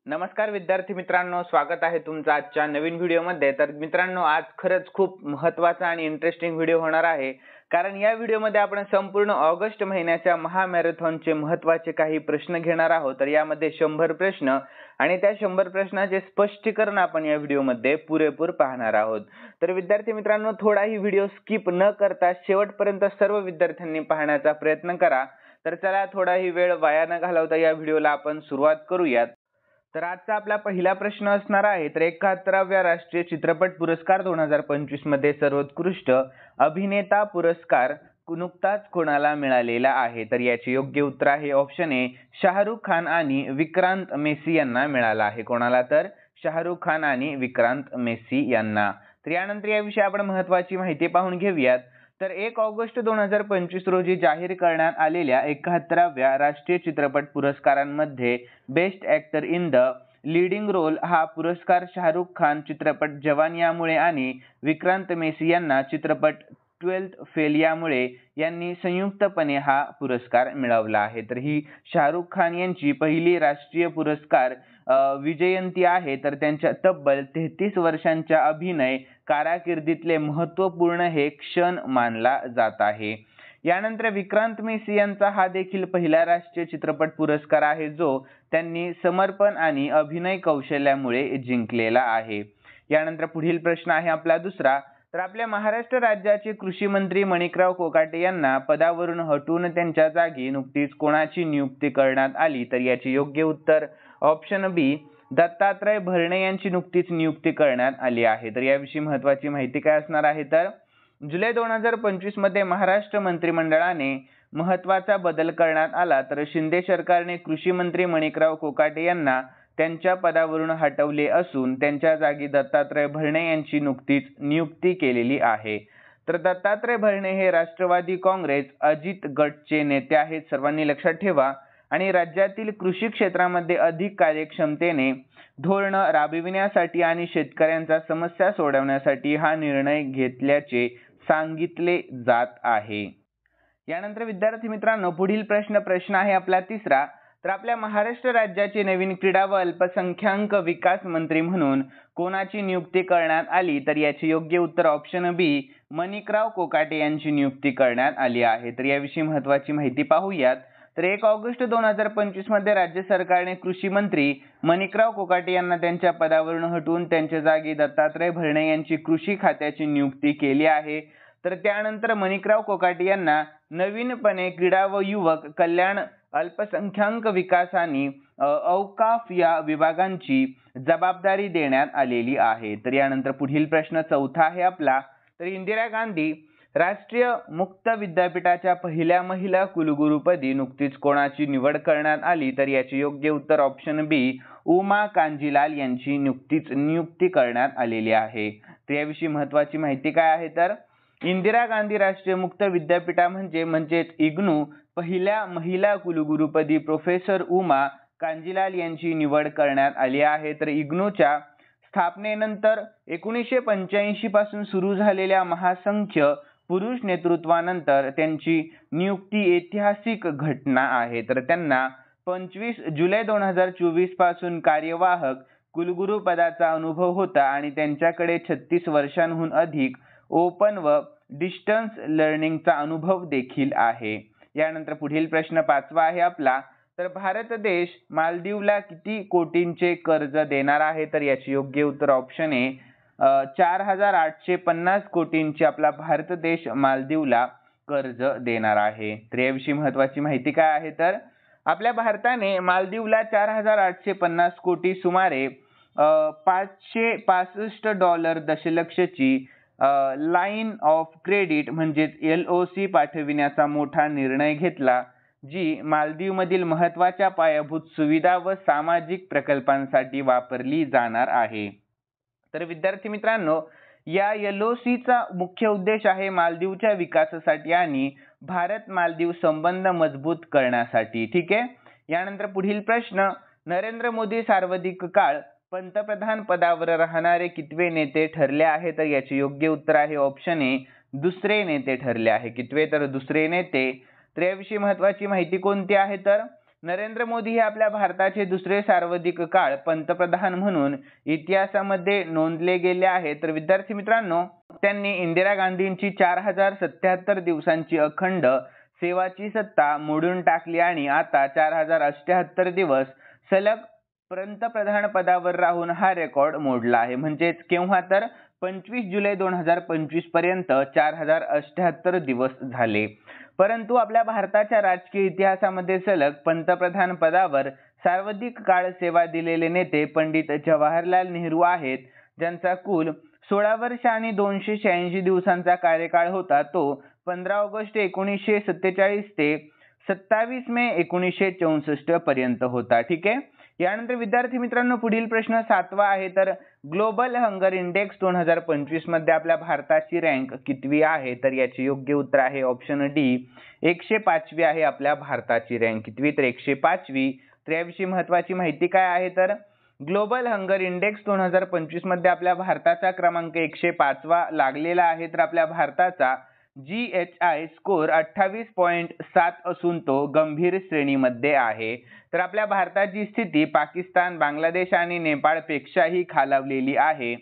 नमस्कार विद्यार्थी मित्रांनो, स्वागत आहे तुमचं आजच्या नवीन व्हिडिओमध्ये। तर मित्रांनो, आज खरंच खूप महत्त्वाचा आणि इंटरेस्टिंग व्हिडिओ होणार आहे, कारण या व्हिडिओमध्ये आपण संपूर्ण ऑगस्ट महिन्याच्या महामॅरेथॉनचे महत्त्वाचे काही प्रश्न घेणार आहोत। तर यामध्ये 100 प्रश्न आणि त्या 100 प्रश्नाचे स्पष्टीकरण आपण या व्हिडिओमध्ये पुरेपूर पाहणार आहोत। तर विद्यार्थी मित्रांनो, थोडाही व्हिडिओ स्किप न करता शेवटपर्यंत सर्व विद्यार्थ्यांनी पाहण्याचा प्रयत्न करा। तर चला, थोडाही वेळ वाया न घालवता या व्हिडिओला आपण सुरुवात करूयात। तर आजचा आपला पहिला प्रश्न असणार आहे, तर 71व्या राष्ट्रीय चित्रपट पुरस्कार 2025 मध्ये सर्वोत्कृष्ट अभिनेता पुरस्कार नुकताच कोणाला मिळालेला आहे? तर याचे योग्य उत्तर आहे ऑप्शन ए, शाहरुख खान आणि विक्रांत मेसी यांना मिळाला आहे। कोणाला? तर शाहरुख खान आणि विक्रांत मेसी यांना। तर यानंतर याविषयी आपण महत्त्वाची माहिती पाहून घेऊयात। तर 1 ऑगस्ट 2025 रोजी जाहीर करण्यात आलेल्या 71व्या राष्ट्रीय चित्रपट पुरस्कारांमध्ये best actor in the leading role हा पुरस्कार शाहरुख खान चित्रपट जवान यामुळे आणि विक्रांत मेसी यांना चित्रपट 12th फेल यामुळे यांनी संयुक्तपणे हा पुरस्कार मिळवला आहे। तर ही शाहरुख खान यांची पहिली राष्ट्रीय पुरस्कार विजयंती आहे। तर त्यांच्या तब्बल 33 वर्षांच्या अभिनय कारकिर्दीतले महत्त्वपूर्ण हे क्षण मानला जात आहे। यानंतर विक्रांत मेसी यांचा हा देखील पहिला राष्ट्रीय चित्रपट पुरस्कार आहे, जो त्यांनी समर्पण आणि अभिनय कौशल्यामुळे जिंकलेला आहे। यानंतर पुढील प्रश्न आहे आपला दुसरा। तर आपल्या महाराष्ट्र राज्याचे कृषी मंत्री माणिकराव कोकाटे यांना पदावरून हटवून त्यांच्या जागी नुकतीच कोणाची नियुक्ती करण्यात आली? तर याचे योग्य उत्तर ऑप्शन बी, दत्तात्रय भरणे यांची नुकतीच नियुक्ती करण्यात आली आहे। तर याविषयी महत्त्वाची माहिती काय असणार आहे? तर जुलै 2025 मध्ये महाराष्ट्र मंत्रिमंडळाने महत्त्वाचा बदल करण्यात आला। तर शिंदे सरकारने कृषी मंत्री माणिकराव कोकाटे यांना त्यांच्या पदावरून हटवले असून त्यांच्या जागी दत्तात्रय भरणे यांची नुकतीच नियुक्ती केलेली आहे। तर दत्तात्रय भरणे हे राष्ट्रवादी काँग्रेस अजित गटचे नेते आहेत, सर्वांनी लक्षात ठेवा। आणि राज्यातील कृषी क्षेत्रामध्ये अधिक कार्यक्षमतेने धोरण राबविण्यासाठी आणि शेतकऱ्यांच्या समस्या सोडवण्यासाठी हा निर्णय घेतल्याचे सांगितले जात आहे। यानंतर विद्यार्थी मित्रांनो, पुढील प्रश्न आहे आपला तिसरा। तर आपल्या महाराष्ट्र राज्याचे नवीन क्रीडा व अल्पसंख्याक विकास मंत्री म्हणून कोणाची नियुक्ती करण्यात आली? तर याचे योग्य उत्तर ऑप्शन बी, माणिकराव कोकाटे यांची नियुक्ती करण्यात आली आहे। तर याविषयी महत्त्वाची माहिती पाहूयात। तर 1 ऑगस्ट 2025 मध्ये राज्य सरकारने कृषी मंत्री माणिकराव कोकाटे यांना त्यांच्या पदावरून हटवून त्यांच्या जागी दत्तात्रय भरणे यांची कृषी खात्याची नियुक्ती केली आहे। तर त्यानंतर माणिकराव कोकाटे यांना नवीनपणे क्रीडा व युवक कल्याण, अल्पसंख्याक विकास आणि औकाफ या विभागांची जबाबदारी देण्यात आलेली आहे। तर यानंतर पुढील प्रश्न चौथा आहे आपला। तर इंदिरा गांधी राष्ट्रीय मुक्त विद्यापीठाच्या पहिल्या महिला कुलगुरूपदी नुकतीच कोणाची निवड करण्यात आली? तर याचे योग्य उत्तर ऑप्शन बी, उमा कांजीलाल यांची नुकतीच नियुक्ती करण्यात आलेली आहे। तर याविषयी महत्त्वाची माहिती काय आहे? तर इंदिरा गांधी राष्ट्रीय मुक्त विद्यापीठा म्हणजेच इग्नू पहिल्या महिला कुलगुरूपदी प्रोफेसर उमा कांजीलाल यांची निवड करण्यात आली आहे। तर इग्नूच्या स्थापनेनंतर 1985 पासून सुरू झालेल्या महासंख्य पुरुष नेतृत्वानंतर त्यांची नियुक्ती ऐतिहासिक घटना आहे। तर त्यांना 25 जुलै 2024 पासून कार्यवाहक कुलगुरू पदाचा अनुभव होता आणि त्यांच्याकडे 36 वर्षांहून अधिक ओपन व डिस्टन्स लर्निंगचा अनुभव देखील आहे। यानंतर पुढील प्रश्न पाचवा आहे आपला। तर भारत देश मालदीवला किती कोटींचे कर्ज देणार आहे? तर याचे योग्य उत्तर ऑप्शन ए, 4850 कोटींचे आपला भारत देश मालदीवला कर्ज देणार आहे। तर याविषयी महत्त्वाची माहिती काय आहे? तर आपल्या भारताने मालदीवला 4850 कोटी सुमारे $565 दशलक्षची लाईन ऑफ क्रेडिट म्हणजेच LOC पाठविण्याचा मोठा निर्णय घेतला, जी मालदीवमधील महत्त्वाच्या पायाभूत सुविधा व सामाजिक प्रकल्पांसाठी वापरली जाणार आहे। तर विद्यार्थी मित्रांनो, या LOCचा मुख्य उद्देश आहे मालदीवच्या विकासासाठी आणि भारत मालदीव संबंध मजबूत करण्यासाठी। ठीक आहे। यानंतर पुढील प्रश्न, नरेंद्र मोदी सर्वाधिक काळ पंतप्रधान पदावर राहणारे कितवे नेते ठरले आहे? तर याचे योग्य उत्तर आहे ऑप्शन ए, दुसरे नेते ठरले आहे। कितवे? तर दुसरे नेते। तर याविषयी महत्त्वाची माहिती कोणती आहे? तर नरेंद्र मोदी हे आपल्या भारताचे दुसरे सर्वाधिक काळ पंतप्रधान म्हणून इतिहासामध्ये नोंदले गेले आहे। तर विद्यार्थी मित्रांनो, त्यांनी इंदिरा गांधींची 4077 दिवसांची अखंड सेवाची सत्ता मोडून टाकली आणि आता 4078 दिवस सलग पंतप्रधान पदावर राहून हा रेकॉर्ड मोडला आहे। म्हणजेच केव्हा तर 25 जुलै 2025 पर्यंत 4078 दिवस झाले। परंतु आपल्या भारताच्या राजकीय इतिहासामध्ये सलग पंतप्रधान पदावर सर्वाधिक काळ सेवा दिलेले नेते पंडित जवाहरलाल नेहरू आहेत, ज्यांचा कुल 16 वर्ष आणि 286 दिवसांचा कार्यकाळ होता। तो 15 ऑगस्ट 1947 ते 27 मे 1964 पर्यंत होता। ठीक आहे। यानंतर विद्यार्थी मित्रांनो, पुढील प्रश्न 7वा आहे। तर ग्लोबल हंगर इंडेक्स 2025 मध्ये आपल्या भारताची रँक कितवी आहे? तर याचे योग्य उत्तर आहे ऑप्शन डी, 105वी आहे आपल्या भारताची रँक। कितवी? तर 105वी। तर याविषयी महत्त्वाची माहिती काय आहे? तर ग्लोबल हंगर इंडेक्स 2025 मध्ये आपल्या भारताचा क्रमांक 105वा लागलेला आहे। तर आपल्या भारताचा GHI स्कोर 28.7 असून तो गंभीर श्रेणीमध्ये आहे। तर आपल्या भारताची स्थिती पाकिस्तान, बांगलादेश आणि नेपाळपेक्षाही खालावलेली आहे।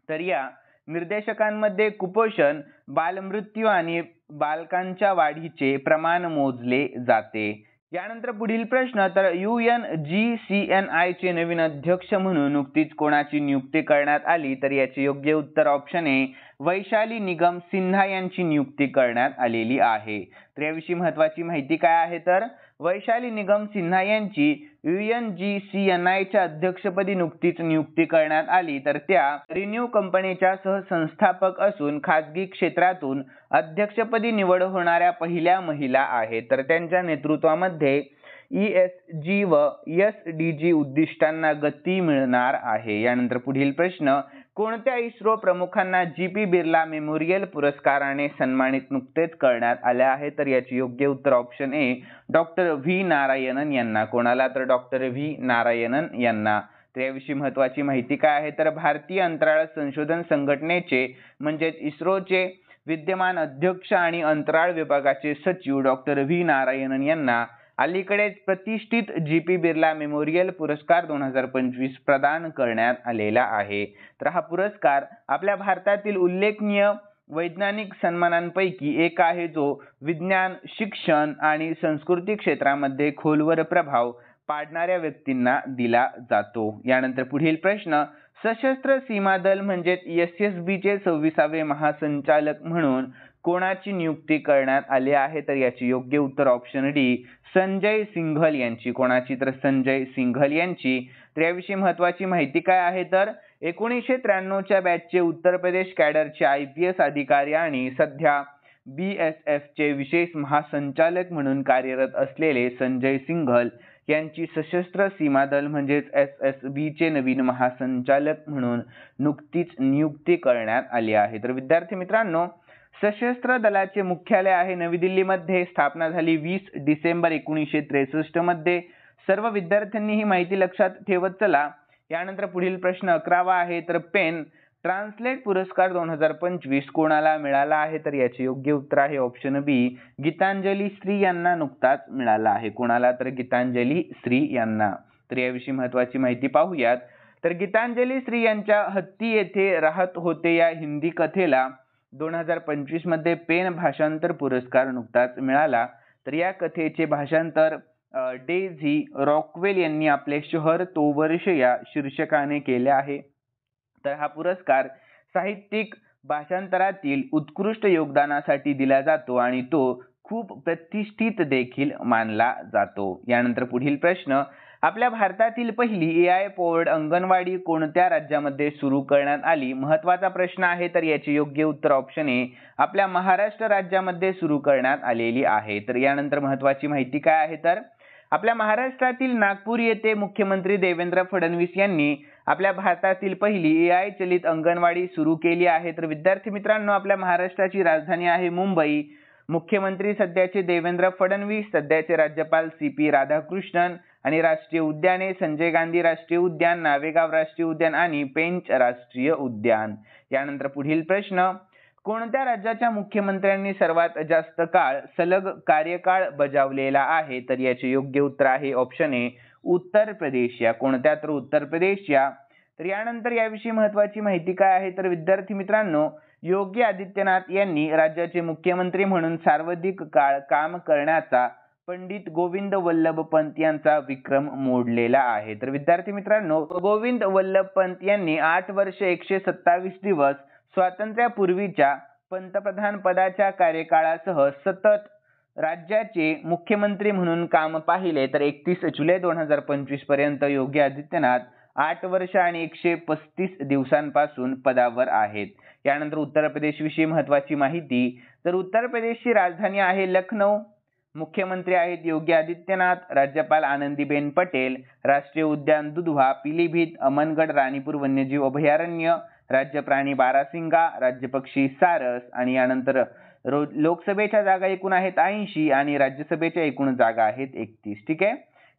तर या निर्देशकांमध्ये कुपोषण, बालमृत्यू आणि बालकांच्या वाढीचे प्रमाण मोजले जाते। यानंतर पुढील प्रश्न, तर UNGCNI चे नवीन अध्यक्ष म्हणून नुकतीच कोणाची नियुक्ती करण्यात आली? तर याचे योग्य उत्तर ऑप्शन ए, वैशाली निगम सिन्हा यांची नियुक्ती करण्यात आलेली आहे। तर याविषयी महत्त्वाची माहिती काय आहे? तर वैशाली निगम सिन्हा यांची UNGCNI च्या अध्यक्षपदी नुकतीच नियुक्ती करण्यात आली। तर त्या रिन्यू कंपनीच्या सहसंस्थापक असून खाजगी क्षेत्रातून अध्यक्षपदी निवड होणाऱ्या पहिल्या महिला आहेत। तर त्यांच्या नेतृत्वामध्ये ESG व SDG उद्दिष्टांना गती मिळणार आहे। यानंतर पुढील प्रश्न, कोणत्या इस्रो प्रमुखांना GP बिर्ला मेमोरियल पुरस्काराने सन्मानित नुकतेच करण्यात आले आहे? तर याचे योग्य उत्तर option A, doctor V Narayanan यांना। कोणाला? तर डॉक्टर व्ही नारायणन यांना। तर याविषयी महत्त्वाची माहिती काय आहे? तर भारतीय अंतराळ संशोधन संघटनेचे म्हणजेच इस्रोचे विद्यमान अध्यक्ष आणि अंतराळ विभागाचे सचिव डॉक्टर व्ही नारायणन यांना अलीकडेच प्रतिष्ठित GP बिर्ला मेमोरियल पुरस्कार 2025 प्रदान करण्यात आलेला आहे। तर हा पुरस्कार आपल्या भारतातील उल्लेखनीय वैज्ञानिक सन्मानांपैकी एक आहे, जो विज्ञान, शिक्षण आणि संस्कृती क्षेत्रामध्ये खोलवर प्रभाव पाडणाऱ्या व्यक्तींना दिला जातो। यानंतर पुढील प्रश्न, सशस्त्र सीमा दल म्हणजेच SSB चे 26वे महासंचालक म्हणून कोणाची नियुक्ती करण्यात आली आहे? तर याचे योग्य उत्तर ऑप्शन डी, संजय सिंघल यांची। कोणाची? तर संजय सिंघल यांची। तर याविषयी महत्त्वाची माहिती काय आहे? तर 1993च्या बॅचचे उत्तर प्रदेश कॅडरचे IPS अधिकारी आणि सध्या BSF चे विशेष महासंचालक म्हणून कार्यरत असलेले संजय सिंघल यांची सशस्त्र सीमा दल म्हणजेच SSB चे नवीन महासंचालक म्हणून नुकतीच नियुक्ती करण्यात आली आहे। तर विद्यार्थी मित्रांनो, सशस्त्र दलाचे मुख्यालय आहे नवी दिल्लीमध्ये। स्थापना झाली 20 डिसेंबर 1963 मध्ये। सर्व विद्यार्थ्यांनी ही माहिती लक्षात ठेवत चला। यानंतर पुढील प्रश्न 11वा आहे। तर पेन ट्रान्सलेट पुरस्कार 2025 कोणाला मिळाला आहे? तर याचे योग्य उत्तर आहे ऑप्शन बी, गीतांजली श्री यांना नुकताच मिळाला आहे। कोणाला? तर गीतांजली श्री यांना। तर याविषयी महत्त्वाची माहिती पाहूयात। तर गीतांजली श्री यांच्या हत्ती येथे राहत होते या हिंदी कथेला 2025 मध्ये पेन भाषांतर पुरस्कार नुकताच मिळाला। तर या कथेचे भाषांतर डेझी रॉकवेल यांनी आपले शहर तो वर्ष या शीर्षकाने केले आहे। तर हा पुरस्कार साहित्यिक भाषांतरातील उत्कृष्ट योगदानासाठी दिला जातो आणि तो खूप प्रतिष्ठित देखील मानला जातो। यानंतर पुढील प्रश्न, आपल्या भारतातील पहिली AI पॉवर्ड अंगणवाडी कोणत्या राज्यामध्ये सुरू करण्यात आली? महत्त्वाचा प्रश्न आहे। तर याचे योग्य उत्तर ऑप्शन ए, आपल्या महाराष्ट्र राज्यामध्ये सुरू करण्यात आलेली आहे। तर यानंतर महत्त्वाची माहिती काय आहे? तर आपल्या महाराष्ट्रातील नागपूर येथे मुख्यमंत्री देवेंद्र फडणवीस यांनी आपल्या भारतातील पहिली AI चलित अंगणवाडी सुरू केली आहे। तर विद्यार्थी मित्रांनो, आपल्या महाराष्ट्राची राजधानी आहे मुंबई। मुख्यमंत्री सध्याचे देवेंद्र फडणवीस, सध्याचे राज्यपाल CP राधाकृष्णन आणि राष्ट्रीय उद्याने संजय गांधी राष्ट्रीय उद्यान, नावेगाव राष्ट्रीय उद्यान आणि पेंच राष्ट्रीय उद्यान। यानंतर पुढील प्रश्न, कोणत्या राज्याच्या मुख्यमंत्र्यांनी सर्वात जास्त काळ सलग कार्यकाळ बजावलेला आहे? तर याचे योग्य उत्तर आहे ऑप्शन ए उत्तर प्रदेश या. कोणत्या? तर उत्तर प्रदेश या. तर यानंतर याविषयी महत्त्वाची माहिती काय आहे? तर विद्यार्थी मित्रांनो, योगी आदित्यनाथ यांनी राज्याचे मुख्यमंत्री म्हणून सर्वाधिक काळ काम करण्याचा पंडित गोविंद वल्लभ पंत यांचा विक्रम मोडलेला आहे. तर विद्यार्थी मित्रांनो, गोविंद वल्लभ पंत यांनी 8 वर्ष 127 दिवस स्वातंत्र्यापूर्वीच्या पंतप्रधान पदाच्या कार्यकाळासह सतत राज्याचे मुख्यमंत्री म्हणून काम पाहिले. तर 31 जुलै 2025 पर्यंत योगी आदित्यनाथ 8 वर्ष आणि 135 दिवसांपासून पदावर आहेत. यानंतर उत्तर प्रदेश विषयी महत्त्वाची माहिती. तर उत्तर प्रदेशची राजधानी आहे लखनौ. मुख्यमंत्री आहेत योगी आदित्यनाथ. राज्यपाल आनंदीबेन पटेल. राष्ट्रीय उद्यान दुधवा, पिलीभीत, अमनगड, राणीपूर वन्यजीव अभयारण्य. राज्य प्राणी बारासिंगा. राज्य पक्षी सारस. आणि यानंतर लोकसभेच्या जागा एकूण आहेत 80 आणि राज्यसभेच्या एकूण जागा आहेत 31. ठीक आहे.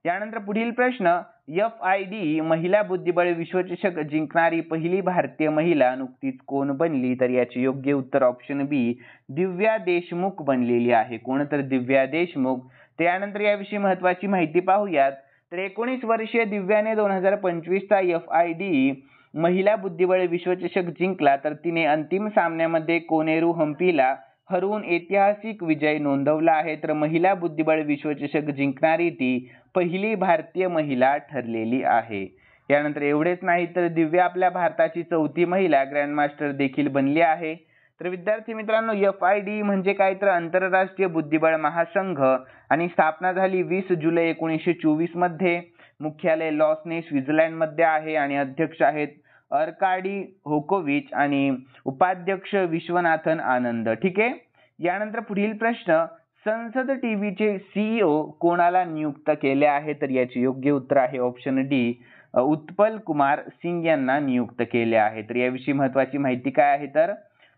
यानंतर पुढील प्रश्न, FIDE महिला बुद्धिबळ विश्वचषक जिंकणारी पहिली भारतीय महिला नुकतीच कोण बनली? तर याचे योग्य उत्तर ऑप्शन बी दिव्या देशमुख बनलेली आहे. कोण? तर दिव्या देशमुख. त्यानंतर याविषयी महत्त्वाची माहिती पाहूयात. तर 19 वर्षीय दिव्याने 2025चा FIDE महिला बुद्धिबळ विश्वचषक जिंकला. तर तिने अंतिम सामन्यामध्ये कोनेरू हम्पीला हरवून ऐतिहासिक विजय नोंदवला आहे. तर महिला बुद्धिबळ विश्वचषक जिंकणारी ती पहिली भारतीय महिला ठरलेली आहे. यानंतर एवढेच नाही तर दिव्या आपल्या भारताची 4थी महिला ग्रँडमास्टर देखील बनली आहे. तर विद्यार्थी मित्रांनो, FIDE म्हणजे काय? तर आंतरराष्ट्रीय बुद्धिबळ महासंघ आणि स्थापना झाली 20 जुलै 1924 मध्ये. मुख्यालय लॉसने स्वित्झर्लंड मध्ये आहे आणि अध्यक्ष आहेत अर्काडी होकोविच आणि उपाध्यक्ष विश्वनाथन आनंद. ठीक आहे. यानंतर पुढील प्रश्न, संसद टीव्हीचे CEO कोणाला नियुक्त केले आहे? तर याचे योग्य उत्तर आहे ऑप्शन डी उत्पल कुमार सिंग यांना नियुक्त केले आहे. तर याविषयी महत्त्वाची माहिती काय आहे? तर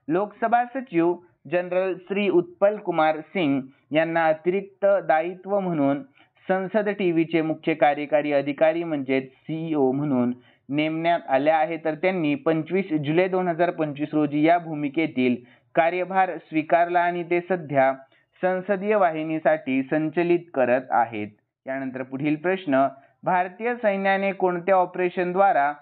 लोकसभा सचिव जनरल श्री उत्पल कुमार सिंग यांना अतिरिक्त दायित्व म्हणून संसद टीव्हीचे मुख्य कार्यकारी अधिकारी म्हणजे CEO म्हणून नेमण्यात आले आहे. तर त्यांनी 25 जुलै 2025 रोजी या भूमिकेतील कार्यभार स्वीकारला आणि ते सध्या संसदीय वाहिनीसाठी संचलित करत आहेत. यानंतर पुढील प्रश्न, भारतीय सैन्याने कोणत्या ऑपरेशनद्वारा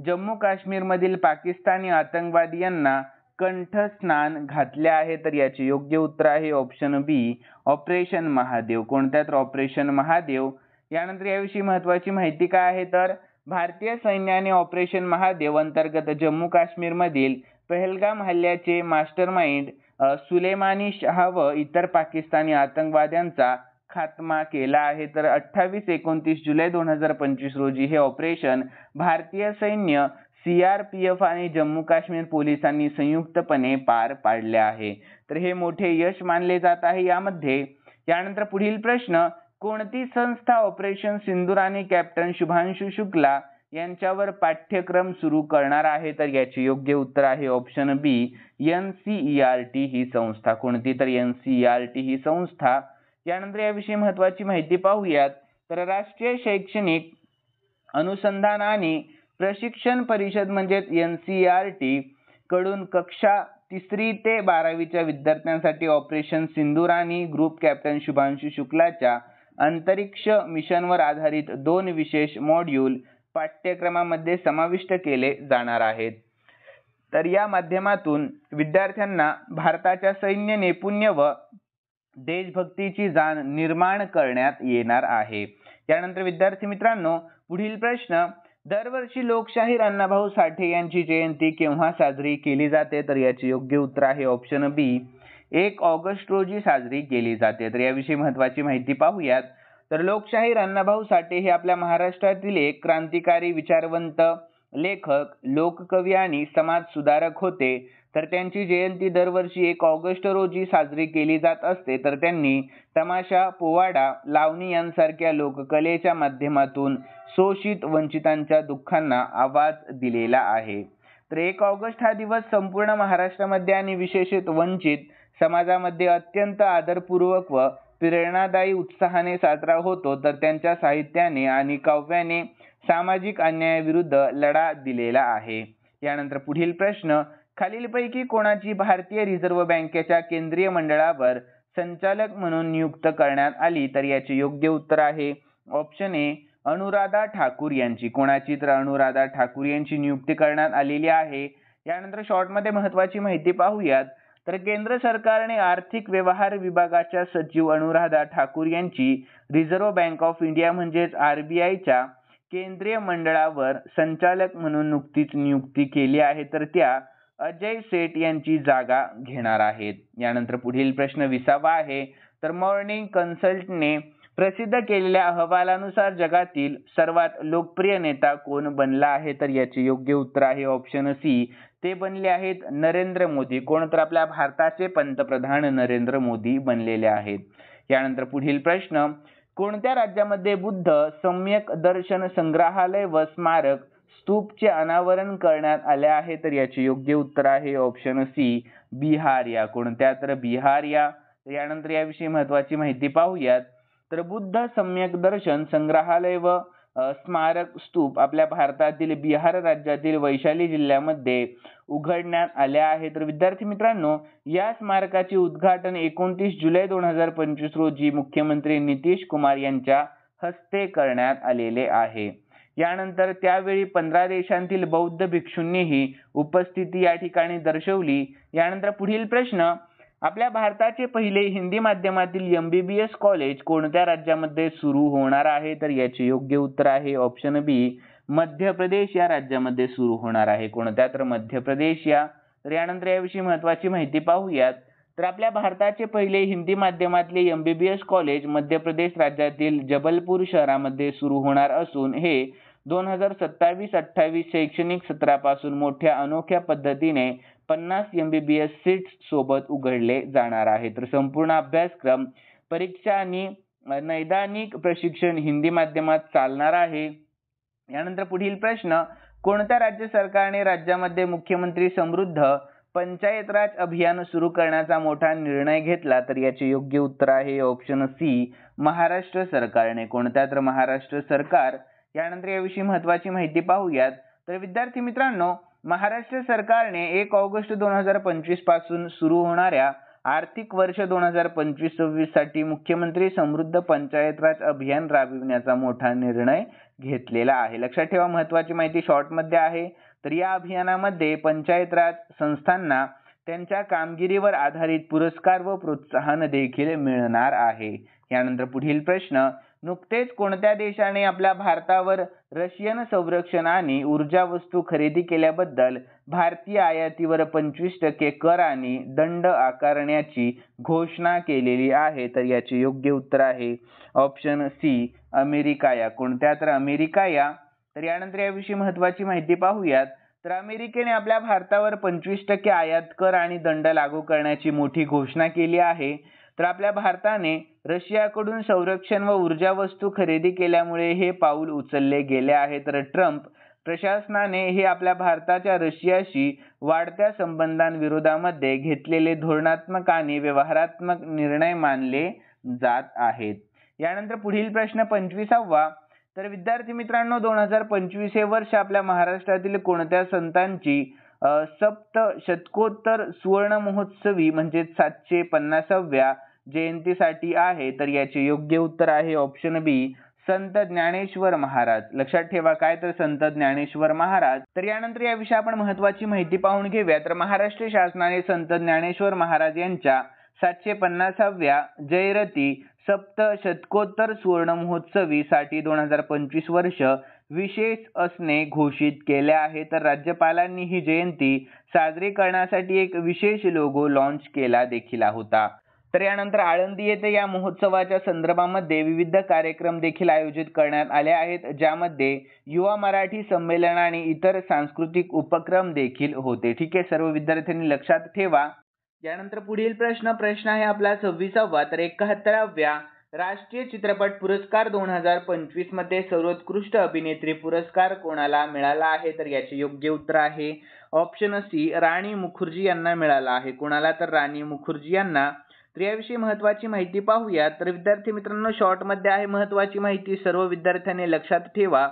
जम्मू काश्मीरमधील पाकिस्तानी आतंकवादी यांना कंठस्नान घातले आहे? तर याचे योग्य उत्तर आहे ऑप्शन बी ऑपरेशन महादेव. कोणत्या? तर ऑपरेशन महादेव. यानंतर याविषयी महत्त्वाची माहिती काय आहे? तर भारतीय सैन्याने ऑपरेशन महादेव अंतर्गत जम्मू काश्मीरमधील पहलगाम हल्ल्याचे मास्टरमाइंड सुलेमानी शाह व इतर पाकिस्तानी आतंकवाद्यांचा खात्मा केला आहे. तर 28-29 जुलै 2025 रोजी हे ऑपरेशन भारतीय सैन्य, CRPF आणि जम्मू काश्मीर पोलिसांनी संयुक्तपणे पार पाडले आहे. तर हे मोठे यश मानले जात आहे यामध्ये. यानंतर पुढील प्रश्न, कोणती संस्था ऑपरेशन सिंदूर आणि कॅप्टन शुभांशु शुक्ला यांच्यावर पाठ्यक्रम सुरू करणार आहे? तर याचे योग्य उत्तर आहे ऑप्शन बी NCERT ही संस्था. कोणती? तर NCERT ही संस्था. यानंतर याविषयी महत्त्वाची माहिती पाहूयात. तर राष्ट्रीय शैक्षणिक अनुसंधान आणि प्रशिक्षण परिषद म्हणजेच NCERT कडून कक्षा 3री ते 12वीच्या विद्यार्थ्यांसाठी ऑपरेशन सिंदूर आणि ग्रुप कॅप्टन शुभांशु शुक्लाच्या अंतरिक्ष मिशनवर आधारित 2 विशेष मॉड्यूल पाठ्यक्रमामध्ये समाविष्ट केले जाणार आहेत. तर या माध्यमातून विद्यार्थ्यांना भारताच्या सैन्य नैपुण्य व देशभक्तीची जाण निर्माण करण्यात येणार आहे. यानंतर विद्यार्थी मित्रांनो, पुढील प्रश्न, दरवर्षी लोकशाहीर अण्णाभाऊ साठे यांची जयंती केव्हा साजरी केली जाते? तर याचे योग्य उत्तर आहे ऑप्शन बी 1 ऑगस्ट रोजी साजरी केली जाते. तर याविषयी महत्त्वाची माहिती पाहूयात. तर लोकशाहीर अण्णाभाऊ साठे हे आपल्या महाराष्ट्रातील एक क्रांतिकारी, विचारवंत, लेखक, लोककवी आणि समाज सुधारक होते. तर त्यांची जयंती दरवर्षी 1 ऑगस्ट रोजी साजरी केली जात असते. तर त्यांनी तमाशा, पोवाडा, लावणी यांसारख्या लोककलेच्या माध्यमातून शोषित वंचितांच्या दुःखांना आवाज दिलेला आहे. तर 1 ऑगस्ट हा दिवस संपूर्ण महाराष्ट्रामध्ये आणि विशेषतः वंचित समाजामध्ये अत्यंत आदरपूर्वक व प्रेरणादायी उत्साहाने साजरा होतो. तर त्यांच्या साहित्याने आणि काव्याने सामाजिक अन्यायाविरुद्ध लढा दिलेला आहे. यानंतर पुढील प्रश्न, खालीलपैकी कोणाची भारतीय रिझर्व्ह बँकेच्या केंद्रीय मंडळावर संचालक म्हणून नियुक्त करण्यात आली? तर याचे योग्य उत्तर आहे ऑप्शन ए अनुराधा ठाकूर यांची. कोणाची? तर अनुराधा ठाकूर यांची नियुक्ती करण्यात आलेली आहे. यानंतर शॉर्टमध्ये महत्त्वाची माहिती पाहूयात. तर केंद्र सरकारने आर्थिक व्यवहार विभागाच्या सचिव अनुराधा ठाकूर यांची रिझर्व्ह बँक ऑफ इंडिया म्हणजेच RBIच्या केंद्रीय मंडळावर संचालक म्हणून नुकतीच नियुक्ती केली आहे. तर त्या अजय सेठ यांची जागा घेणार आहेत. यानंतर पुढील प्रश्न 20वा आहे. तर मॉर्निंग कन्सल्टने प्रसिद्ध केलेल्या अहवालानुसार जगातील सर्वात लोकप्रिय नेता कोण बनला आहे? तर याचे योग्य उत्तर आहे ऑप्शन सी ते बनले आहेत नरेंद्र मोदी. कोण? तर आपल्या भारताचे पंतप्रधान नरेंद्र मोदी बनलेले आहेत. यानंतर पुढील प्रश्न कोणत्या राज्यामध्ये बुद्ध सम्यक दर्शन संग्रहालय व स्मारक स्तूपचे अनावरण करण्यात आले आहे? तर याचे योग्य उत्तर आहे ऑप्शन सी बिहार या. कोणत्या? तर बिहार या. यानंतर याविषयी महत्त्वाची माहिती पाहूयात. तर बुद्ध सम्यक दर्शन संग्रहालय व स्मारक स्तूप आपल्या भारतातील बिहार राज्यातील वैशाली जिल्ह्यामध्ये उघडण्यात आले आहे. तर विद्यार्थी मित्रांनो, या स्मारकाचे उद्घाटन 29 जुलै 2025 रोजी मुख्यमंत्री नितीश कुमार यांच्या हस्ते करण्यात आलेले आहे. यानंतर त्यावेळी 15 देशांतील बौद्ध भिक्षूंनीही उपस्थिती या ठिकाणी दर्शवली. यानंतर पुढील प्रश्न आपल्या भारताचे पहिले हिंदी माध्यमातील MBBS कॉलेज कोणत्या राज्यामध्ये सुरू होणार आहे? तर याचे योग्य उत्तर आहे ऑप्शन बी मध्य प्रदेश या राज्यामध्ये सुरू होणार आहे. कोणत्या? तर मध्य प्रदेश या. तर यानंतर याविषयी महत्त्वाची माहिती पाहूयात. तर आपल्या भारताचे पहिले हिंदी माध्यमातले MBBS कॉलेज मध्य प्रदेश राज्यातील जबलपूर शहरामध्ये सुरू होणार असून हे 2027-28 शैक्षणिक सत्रापासून मोठ्या अनोख्या पद्धतीने 50 MBBS सीट्स सोबत उघडले जाणार आहे. तर संपूर्ण अभ्यासक्रम, परीक्षा आणि नैदानिक प्रशिक्षण हिंदी माध्यमात चालणार आहे. यानंतर पुढील प्रश्न कोणत्या राज्य सरकारने राज्यामध्ये मुख्यमंत्री समृद्ध पंचायत राज अभियान सुरू करण्याचा मोठा निर्णय घेतला? तर याचे योग्य उत्तर आहे ऑप्शन सी महाराष्ट्र सरकारने. कोणत्या? तर महाराष्ट्र सरकार. यानंतर याविषयी महत्त्वाची माहिती पाहूयात. तर विद्यार्थी मित्रांनो, महाराष्ट्र सरकारने 1 ऑगस्ट 2025 पासून सुरू होणाऱ्या आर्थिक वर्ष 2025-26 साठी मुख्यमंत्री समृद्ध पंचायत राज अभियान राबविण्याचा मोठा निर्णय घेतलेला आहे. लक्षात ठेवा, महत्त्वाची माहिती शॉर्टमध्ये आहे. तर या अभियानामध्ये पंचायत राज संस्थांना त्यांच्या कामगिरीवर आधारित पुरस्कार व प्रोत्साहन देखील मिळणार आहे. यानंतर पुढील प्रश्न नुकतेच कोणत्या देशाने आपल्या भारतावर रशियन संरक्षण आणि ऊर्जा वस्तू खरेदी केल्याबद्दल भारतीय आयातीवर 25% कर आणि दंड आकारण्याची घोषणा केलेली आहे? तर याचे योग्य उत्तर आहे ऑप्शन सी अमेरिका या. कोणत्या? तर अमेरिका या. तर यानंतर याविषयी महत्त्वाची माहिती पाहूयात. तर अमेरिकेने आपल्या भारतावर 25% आयात कर आणि दंड लागू करण्याची मोठी घोषणा केली आहे. तर आपल्या भारताने रशियाकडून संरक्षण व ऊर्जा वस्तू खरेदी केल्यामुळे हे पाऊल उचलले गेले आहे. तर ट्रम्प प्रशासनाने हे आपल्या भारताच्या रशियाशी वाढत्या संबंधांविरोधामध्ये घेतलेले धोरणात्मक आणि व्यवहारात्मक निर्णय मानले जात आहेत. यानंतर पुढील प्रश्न 25वा. तर विद्यार्थी मित्रांनो, 2025 हे वर्ष आपल्या महाराष्ट्रातील कोणत्या संतांची सप्तशतकोत्तर सुवर्ण महोत्सवी म्हणजे 750व्या जयंतीसाठी आहे? तर याचे योग्य उत्तर आहे ऑप्शन बी संत ज्ञानेश्वर महाराज. लक्षात ठेवा, काय? तर संत ज्ञानेश्वर महाराज. तर यानंतर याविषयी आपण महत्त्वाची माहिती पाहून घेऊया. तर महाराष्ट्र शासनाने संत ज्ञानेश्वर महाराज यांच्या 750व्या जयंती सप्तशतकोत्तर सुवर्ण महोत्सवी साठी 2025 वर्ष विशेष असणे घोषित केले आहे. तर राज्यपालांनी ही जयंती साजरी करण्यासाठी एक विशेष लोगो लॉन्च केला देखील होता. तर यानंतर आळंदी येथे या महोत्सवाच्या संदर्भामध्ये विविध कार्यक्रम देखील आयोजित करण्यात आले आहेत, ज्यामध्ये युवा मराठी संमेलन आणि इतर सांस्कृतिक उपक्रम देखील होते. ठीक आहे, सर्व विद्यार्थ्यांनी लक्षात ठेवा. यानंतर पुढील प्रश्न आहे आपला 26वा. तर 71व्या राष्ट्रीय चित्रपट पुरस्कार 2025 मध्ये सर्वोत्कृष्ट अभिनेत्री पुरस्कार कोणाला मिळाला आहे? तर याचे योग्य उत्तर आहे ऑप्शन सी राणी मुखर्जी यांना मिळाला आहे. कोणाला? तर राणी मुखर्जी यांना. तर याविषयी महत्त्वाची माहिती पाहूया. तर विद्यार्थी मित्रांनो, शॉर्टमध्ये आहे महत्त्वाची माहिती, सर्व विद्यार्थ्यांनी लक्षात ठेवा.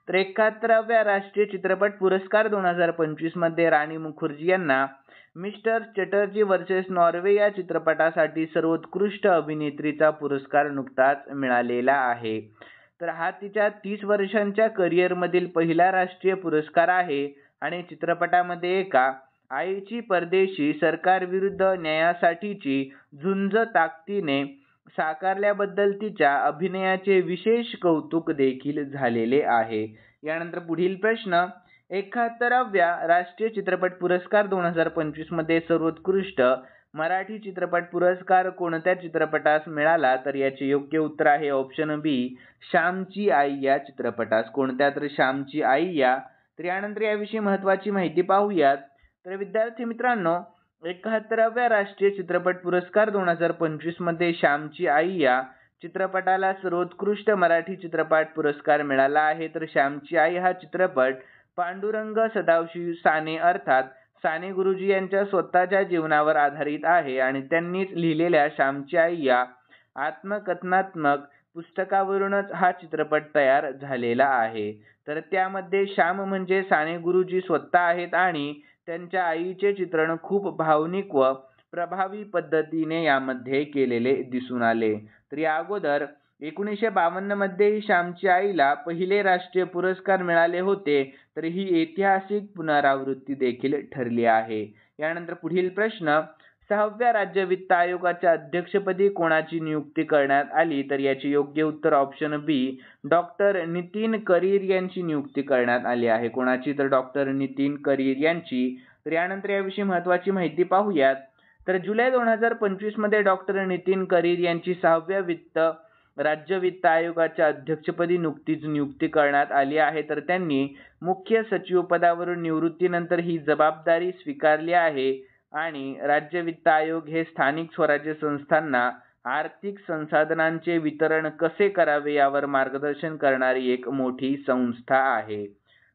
तर 71व्या राष्ट्रीय चित्रपट पुरस्कार 2025 मध्ये राणी मुखर्जी यांना मिस्टर चटर्जी वर्सेस नॉर्वे या चित्रपटासाठी सर्वोत्कृष्ट अभिनेत्रीचा पुरस्कार नुकताच मिळालेला आहे. तर हा तिच्या 30 वर्षांच्या करिअर मधील पहिला राष्ट्रीय पुरस्कार आहे आणि चित्रपटामध्ये एका आईची परदेशी सरकारविरुद्ध न्यायासाठीची झुंज ताकदीने साकारल्याबद्दल तिच्या अभिनयाचे विशेष कौतुक देखील झालेले आहे. यानंतर पुढील प्रश्न, 71व्या राष्ट्रीय चित्रपट पुरस्कार 2025 मध्ये सर्वोत्कृष्ट मराठी चित्रपट पुरस्कार कोणत्या चित्रपटास मिळाला? तर याचे योग्य उत्तर आहे ऑप्शन बी, श्यामची आई या चित्रपटास. कोणत्या? तर श्यामची आई या. तर यानंतर याविषयी महत्त्वाची माहिती पाहूयात. तर विद्यार्थी मित्रांनो, 71व्या राष्ट्रीय चित्रपट पुरस्कार 2025 मध्ये श्यामची आई या चित्रपटाला सर्वोत्कृष्ट मराठी चित्रपट पुरस्कार मिळाला आहे. तर श्यामची आई हा चित्रपट पांडुरंग सदाशिव साने अर्थात साने गुरुजी यांच्या स्वतःच्या जीवनावर आधारित आहे आणि त्यांनीच लिहिलेल्या श्यामची आई या आत्मकथनात्मक पुस्तकावरूनच हा चित्रपट तयार झालेला आहे. तर त्यामध्ये श्याम म्हणजे साने गुरुजी स्वतः आहेत आणि त्यांच्या आईचे चित्रण खूप भावनिक व प्रभावी पद्धतीने यामध्ये केलेले दिसून आले. तर या अगोदर 1952 मध्ये श्यामची आईला पहिले राष्ट्रीय पुरस्कार मिळाले होते. तर ही ऐतिहासिक पुनरावृत्ती देखील ठरली आहे. यानंतर पुढील प्रश्न, 6व्या राज्य वित्त आयोगाच्या अध्यक्षपदी कोणाची नियुक्ती करण्यात आली? तर याचे योग्य उत्तर ऑप्शन बी, डॉक्टर नितीन करीर यांची नियुक्ती करण्यात आली आहे. कोणाची? तर डॉक्टर नितीन करीर यांची. तर यानंतर याविषयी महत्त्वाची माहिती पाहूयात. तर जुलै 2025 मध्ये डॉक्टर नितीन करीर यांची 6व्या राज्य वित्त आयोगाच्या अध्यक्षपदी नुकतीच नियुक्ती करण्यात आली आहे. तर त्यांनी मुख्य सचिव पदावरून निवृत्तीनंतर ही जबाबदारी स्वीकारली आहे आणि राज्य वित्त आयोग हे स्थानिक स्वराज्य संस्थांना आर्थिक संसाधनांचे वितरण कसे करावे यावर मार्गदर्शन करणारी एक मोठी संस्था आहे.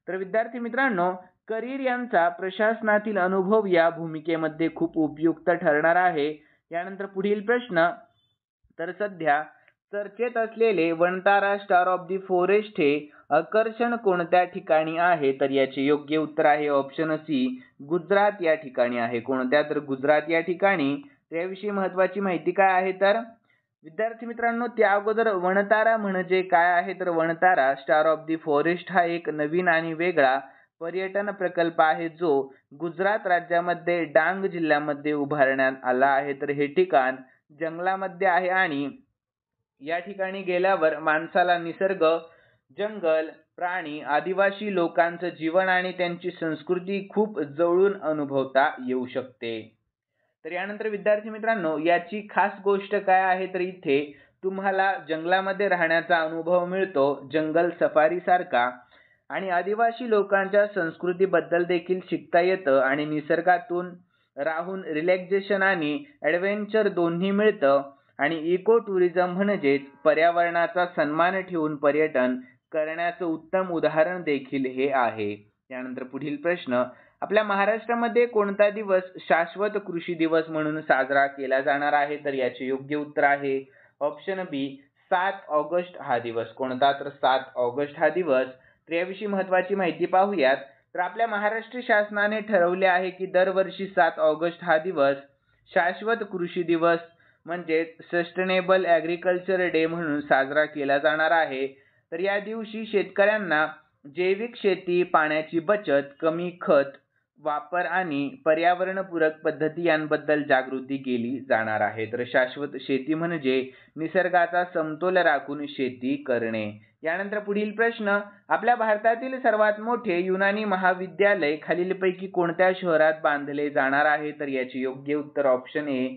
तर विद्यार्थी मित्रांनो, करीर यांचा प्रशासनातील अनुभव या भूमिकेमध्ये खूप उपयुक्त ठरणार आहे. यानंतर पुढील प्रश्न, तर सध्या चर्चेत असलेले Vantara star of the forest हे आकर्षण कोणत्या ठिकाणी आहे? तर याचे योग्य उत्तर आहे ऑप्शन सी, गुजरात या ठिकाणी आहे. कोणत्या? तर गुजरात या ठिकाणी. त्याविषयी महत्त्वाची माहिती काय आहे? तर विद्यार्थी मित्रांनो, त्या अगोदर वनतारा म्हणजे काय आहे? तर Vantara star of the forest हा एक नवीन आणि वेगळा पर्यटन प्रकल्प आहे जो गुजरात राज्यामध्ये डांग जिल्ह्यामध्ये उभारण्यात आला आहे. तर हे ठिकाण जंगलामध्ये आहे आणि या ठिकाणी गेल्यावर माणसाला निसर्ग, जंगल, प्राणी, आदिवासी लोकांचं जीवन आणि त्यांची संस्कृती खूप जवळून अनुभवता येऊ शकते. तर यानंतर विद्यार्थी मित्रांनो, याची खास गोष्ट काय आहे? तर इथे तुम्हाला जंगलामध्ये राहण्याचा अनुभव मिळतो, जंगल सफारी सारखा, आणि आदिवासी लोकांच्या संस्कृतीबद्दल देखील शिकता येतं आणि निसर्गातून राहून रिलॅक्सेशन आणि ॲडव्हेंचर दोन्ही मिळतं आणि इको टुरिझम म्हणजेच पर्यावरणाचा सन्मान ठेवून पर्यटन करण्याचं उत्तम उदाहरण देखील हे आहे. त्यानंतर पुढील प्रश्न, आपल्या महाराष्ट्रामध्ये कोणता दिवस शाश्वत कृषी दिवस म्हणून साजरा केला जाणार आहे? तर याचे योग्य उत्तर आहे ऑप्शन बी, 7 ऑगस्ट हा दिवस. कोणता? तर 7 ऑगस्ट हा दिवस. तर याविषयी महत्त्वाची माहिती पाहूयात. तर आपल्या महाराष्ट्र शासनाने ठरवले आहे की दरवर्षी 7 ऑगस्ट हा दिवस शाश्वत कृषी दिवस म्हणजे सस्टेनेबल ॲग्रिकल्चर डे म्हणून साजरा केला जाणार आहे. तर या दिवशी शेतकऱ्यांना जैविक शेती, पाण्याची बचत, कमी खत वापर आणि पर्यावरणपूरक पद्धती यांबद्दल जागृती केली जाणार आहे. तर शाश्वत शेती म्हणजे निसर्गाचा समतोल राखून शेती करणे. यानंतर पुढील प्रश्न, आपल्या भारतातील सर्वात मोठे युनानी महाविद्यालय खालीलपैकी कोणत्या शहरात बांधले जाणार आहे? तर याचे योग्य उत्तर ऑप्शन ए,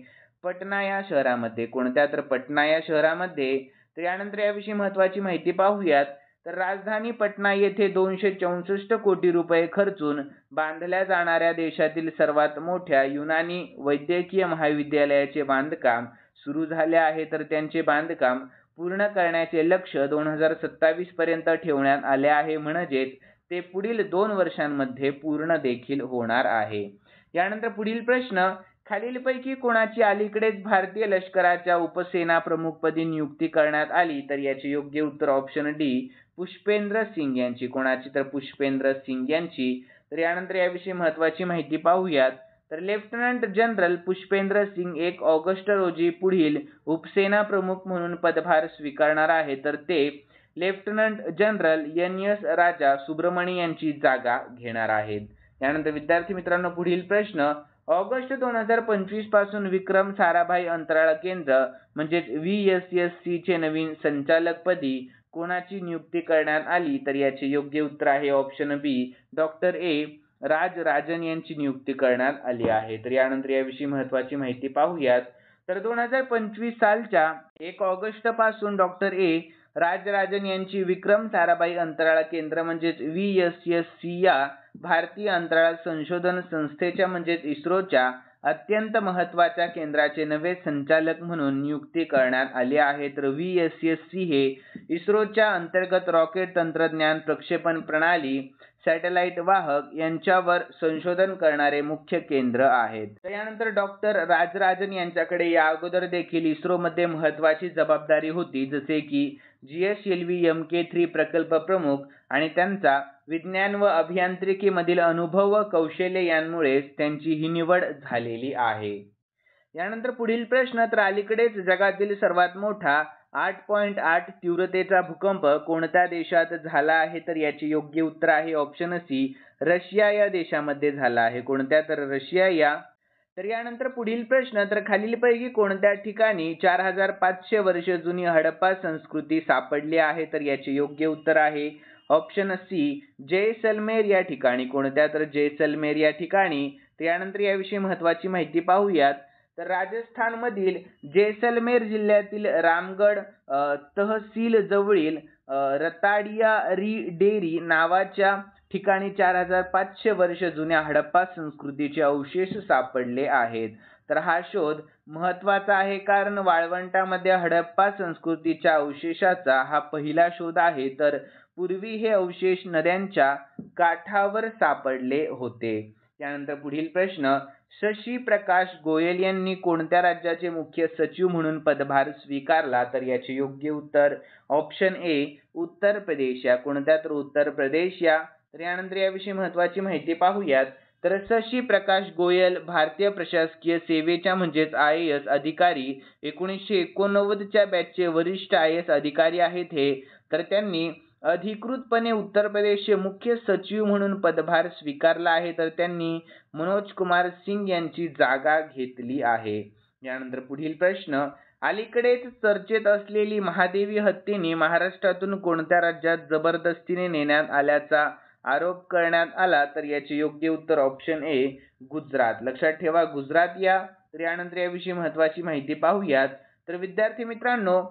पटना या शहरामध्ये. कोणत्या? तर पटना या शहरामध्ये. तर यानंतर याविषयी महत्त्वाची माहिती पाहूयात. तर राजधानी पटना येथे 264 कोटी रुपये खर्चून बांधल्या जाणाऱ्या देशातील सर्वात मोठ्या युनानी वैद्यकीय महाविद्यालयाचे बांधकाम सुरू झाले आहे. तर त्यांचे बांधकाम पूर्ण करण्याचे लक्ष्य 2027 पर्यंत ठेवण्यात आले आहे, म्हणजेच ते पुढील 2 वर्षांमध्ये पूर्ण देखील होणार आहे. यानंतर पुढील प्रश्न, खालीलपैकी कोणाची अलीकडेच भारतीय लष्कराच्या उपसेना प्रमुखपदी नियुक्ती करण्यात आली? तर याचे योग्य उत्तर ऑप्शन डी, पुष्पेंद्र सिंग यांची. कोणाची? तर पुष्पेंद्र सिंग यांची. तर यानंतर याविषयी महत्त्वाची माहिती पाहूयात. तर lieutenant general Pushpendra Singh 1 August रोजी पुढील उपसेना प्रमुख म्हणून पदभार स्वीकारणार आहे. तर ते लेफ्टनंट जनरल NS राजा सुब्रमणी यांची जागा घेणार आहेत. यानंतर विद्यार्थी मित्रांनो पुढील प्रश्न, ऑगस्ट 2025 पासून विक्रम साराभाई अंतराळ केंद्र म्हणजेच VSSC चे नवीन संचालकपदी कोणाची नियुक्ती करण्यात आली? तर याचे योग्य उत्तर आहे option B, doctor A Rajarajan यांची नियुक्ती करण्यात आली आहे. तर यानंतर याविषयी महत्त्वाची माहिती पाहूयात. तर 2025 सालच्या 1 ऑगस्ट पासून डॉक्टर A राजराजन यांची विक्रम साराभाई अंतराळ केंद्र म्हणजेच VSSC या भारतीय अंतराळ संशोधन संस्थेच्या म्हणजेच इस्रोच्या अत्यंत महत्त्वाच्या केंद्राचे नवे संचालक म्हणून नियुक्ती करण्यात आली आहे. तर VSSC हे इस्रोच्या अंतर्गत रॉकेट तंत्रज्ञान, प्रक्षेपण प्रणाली, सॅटेलाइट वाहक यांच्यावर संशोधन करणारे मुख्य केंद्र आहेत. तर यानंतर डॉक्टर राजराजन यांच्याकडे या अगोदर देखील इस्रोमध्ये महत्त्वाची जबाबदारी होती, जसे की GSLV Mk3 प्रकल्प प्रमुख, आणि त्यांचा विज्ञान व अभियांत्रिकीमधील अनुभव व कौशल्य यांमुळेच त्यांची ही निवड झालेली आहे. यानंतर पुढील प्रश्न, तर अलीकडेच जगातील सर्वात मोठा 8.8 तीव्रतेचा भूकंप कोणत्या देशात झाला आहे? तर याचे योग्य उत्तर आहे ऑप्शन सी, रशिया या देशामध्ये झाला आहे. कोणत्या? तर रशिया या. तर यानंतर पुढील प्रश्न, तर खालीलपैकी कोणत्या ठिकाणी 4500 वर्ष जुनी हडप्पा संस्कृती सापडली आहे? तर याचे योग्य उत्तर आहे ऑप्शन सी, जैसलमेर या ठिकाणी. कोणत्या? तर जैसलमेर या ठिकाणी. तर यानंतर याविषयी महत्त्वाची माहिती पाहूयात. तर राजस्थान मधील जैसलमेर जिल्ह्यातील रामगड तहसील जवळील रताडिया री डेरी नावाच्या ठिकाणी 4500 वर्ष जुन्या हडप्पा संस्कृतीचे अवशेष सापडले आहेत. तर हा शोध महत्त्वाचा आहे कारण वाळवंटामध्ये हडप्पा संस्कृतीच्या अवशेषाचा हा पहिला शोध आहे. तर पूर्वी हे अवशेष नद्यांच्या काठावर सापडले होते. त्यानंतर पुढील प्रश्न, शशी प्रकाश गोयल यांनी कोणत्या राज्याचे मुख्य सचिव म्हणून पदभार स्वीकारला? तर याचे योग्य उत्तर ऑप्शन ए, उत्तर प्रदेश या. कोणत्या? तर उत्तर प्रदेश या. तर यानंतर याविषयी महत्त्वाची माहिती पाहूयात. तर शशी प्रकाश गोयल भारतीय प्रशासकीय सेवेच्या म्हणजेच IAS अधिकारी 1989 च्या बॅचचे वरिष्ठ IAS अधिकारी आहेत हे. तर त्यांनी अधिकृतपणे उत्तर प्रदेशचे मुख्य सचिव म्हणून पदभार स्वीकारला आहे. तर त्यांनी मनोज कुमार सिंग यांची जागा घेतली आहे. यानंतर पुढील प्रश्न, अलीकडेच चर्चेत असलेली महादेवी हत्तीने महाराष्ट्रातून कोणत्या राज्यात जबरदस्तीने नेण्यात आल्याचा आरोप करण्यात आला? तर याचे योग्य उत्तर ऑप्शन ए, गुजरात. लक्षात ठेवा, गुजरात या. तर यानंतर याविषयी महत्त्वाची माहिती पाहूयात. तर विद्यार्थी मित्रांनो,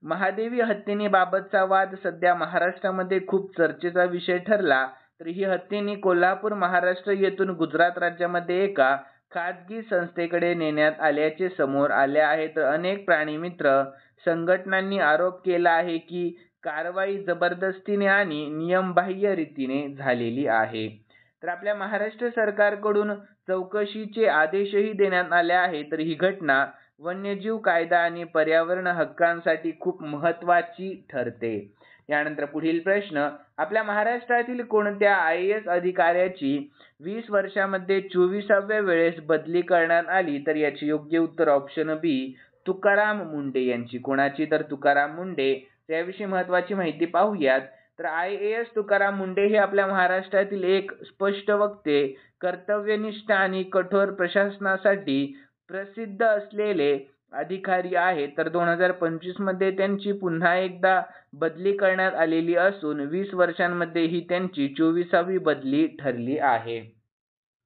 महादेवी हत्तीने बाबतचा वाद सध्या महाराष्ट्रामध्ये खूप चर्चेचा विषय ठरला. तर ही हत्तीने कोल्हापूर महाराष्ट्र येथून गुजरात राज्यामध्ये एका खाजगी संस्थेकडे नेण्यात आल्याचे समोर आले आहे. तर अनेक प्राणीमित्र संघटनांनी आरोप केला आहे की कारवाई जबरदस्तीने आणि नियमबाह्य रीतीने झालेली आहे. तर आपल्या महाराष्ट्र सरकारकडून चौकशीचे आदेशही देण्यात आले आहे. तर ही घटना वन्यजीव कायदा आणि पर्यावरण हक्कांसाठी खूप महत्त्वाची ठरते. यानंतर पुढील प्रश्न, आपल्या महाराष्ट्रातील कोणत्या IAS अधिकाऱ्याची 20 वर्षामध्ये 24व्या वेळेस बदली करण्यात आली? तर याचे योग्य उत्तर ऑप्शन बी, तुकाराम मुंडे यांची. कोणाची? तर तुकाराम मुंडे. त्याविषयी महत्त्वाची माहिती पाहूयात. तर IAS तुकाराम मुंडे हे आपल्या महाराष्ट्रातील एक स्पष्ट वक्ते, कर्तव्यनिष्ठ आणि कठोर प्रशासनासाठी प्रसिद्ध असलेले अधिकारी आहेत. तर 2025 मध्ये त्यांची पुन्हा एकदा बदली करण्यात आलेली असून 20 वर्षांमध्ये ही त्यांची 24वी बदली ठरली आहे.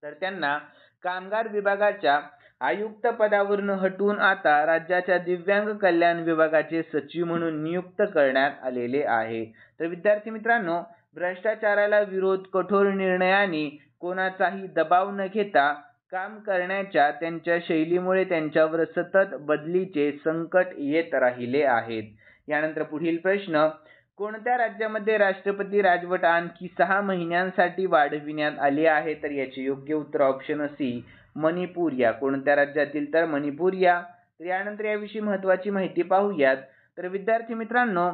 तर त्यांना कामगार विभागाच्या आयुक्त पदावरून हटवून आता राज्याच्या दिव्यांग कल्याण विभागाचे सचिव म्हणून नियुक्त करण्यात आलेले आहे. तर विद्यार्थी मित्रांनो, भ्रष्टाचाराला विरोध, कठोर निर्णयाने कोणाचाही दबाव न घेता काम करण्याच्या त्यांच्या शैलीमुळे त्यांच्यावर सतत बदलीचे संकट येत राहिले आहेत. यानंतर पुढील प्रश्न, कोणत्या राज्यामध्ये राष्ट्रपती राजवट आणखी 6 महिन्यांसाठी वाढविण्यात आली आहे? तर याचे योग्य उत्तर ऑप्शन सी, मणिपूर या. कोणत्या राज्यातील? तर मणिपूर या. तर यानंतर याविषयी महत्त्वाची माहिती पाहूयात. तर विद्यार्थी मित्रांनो,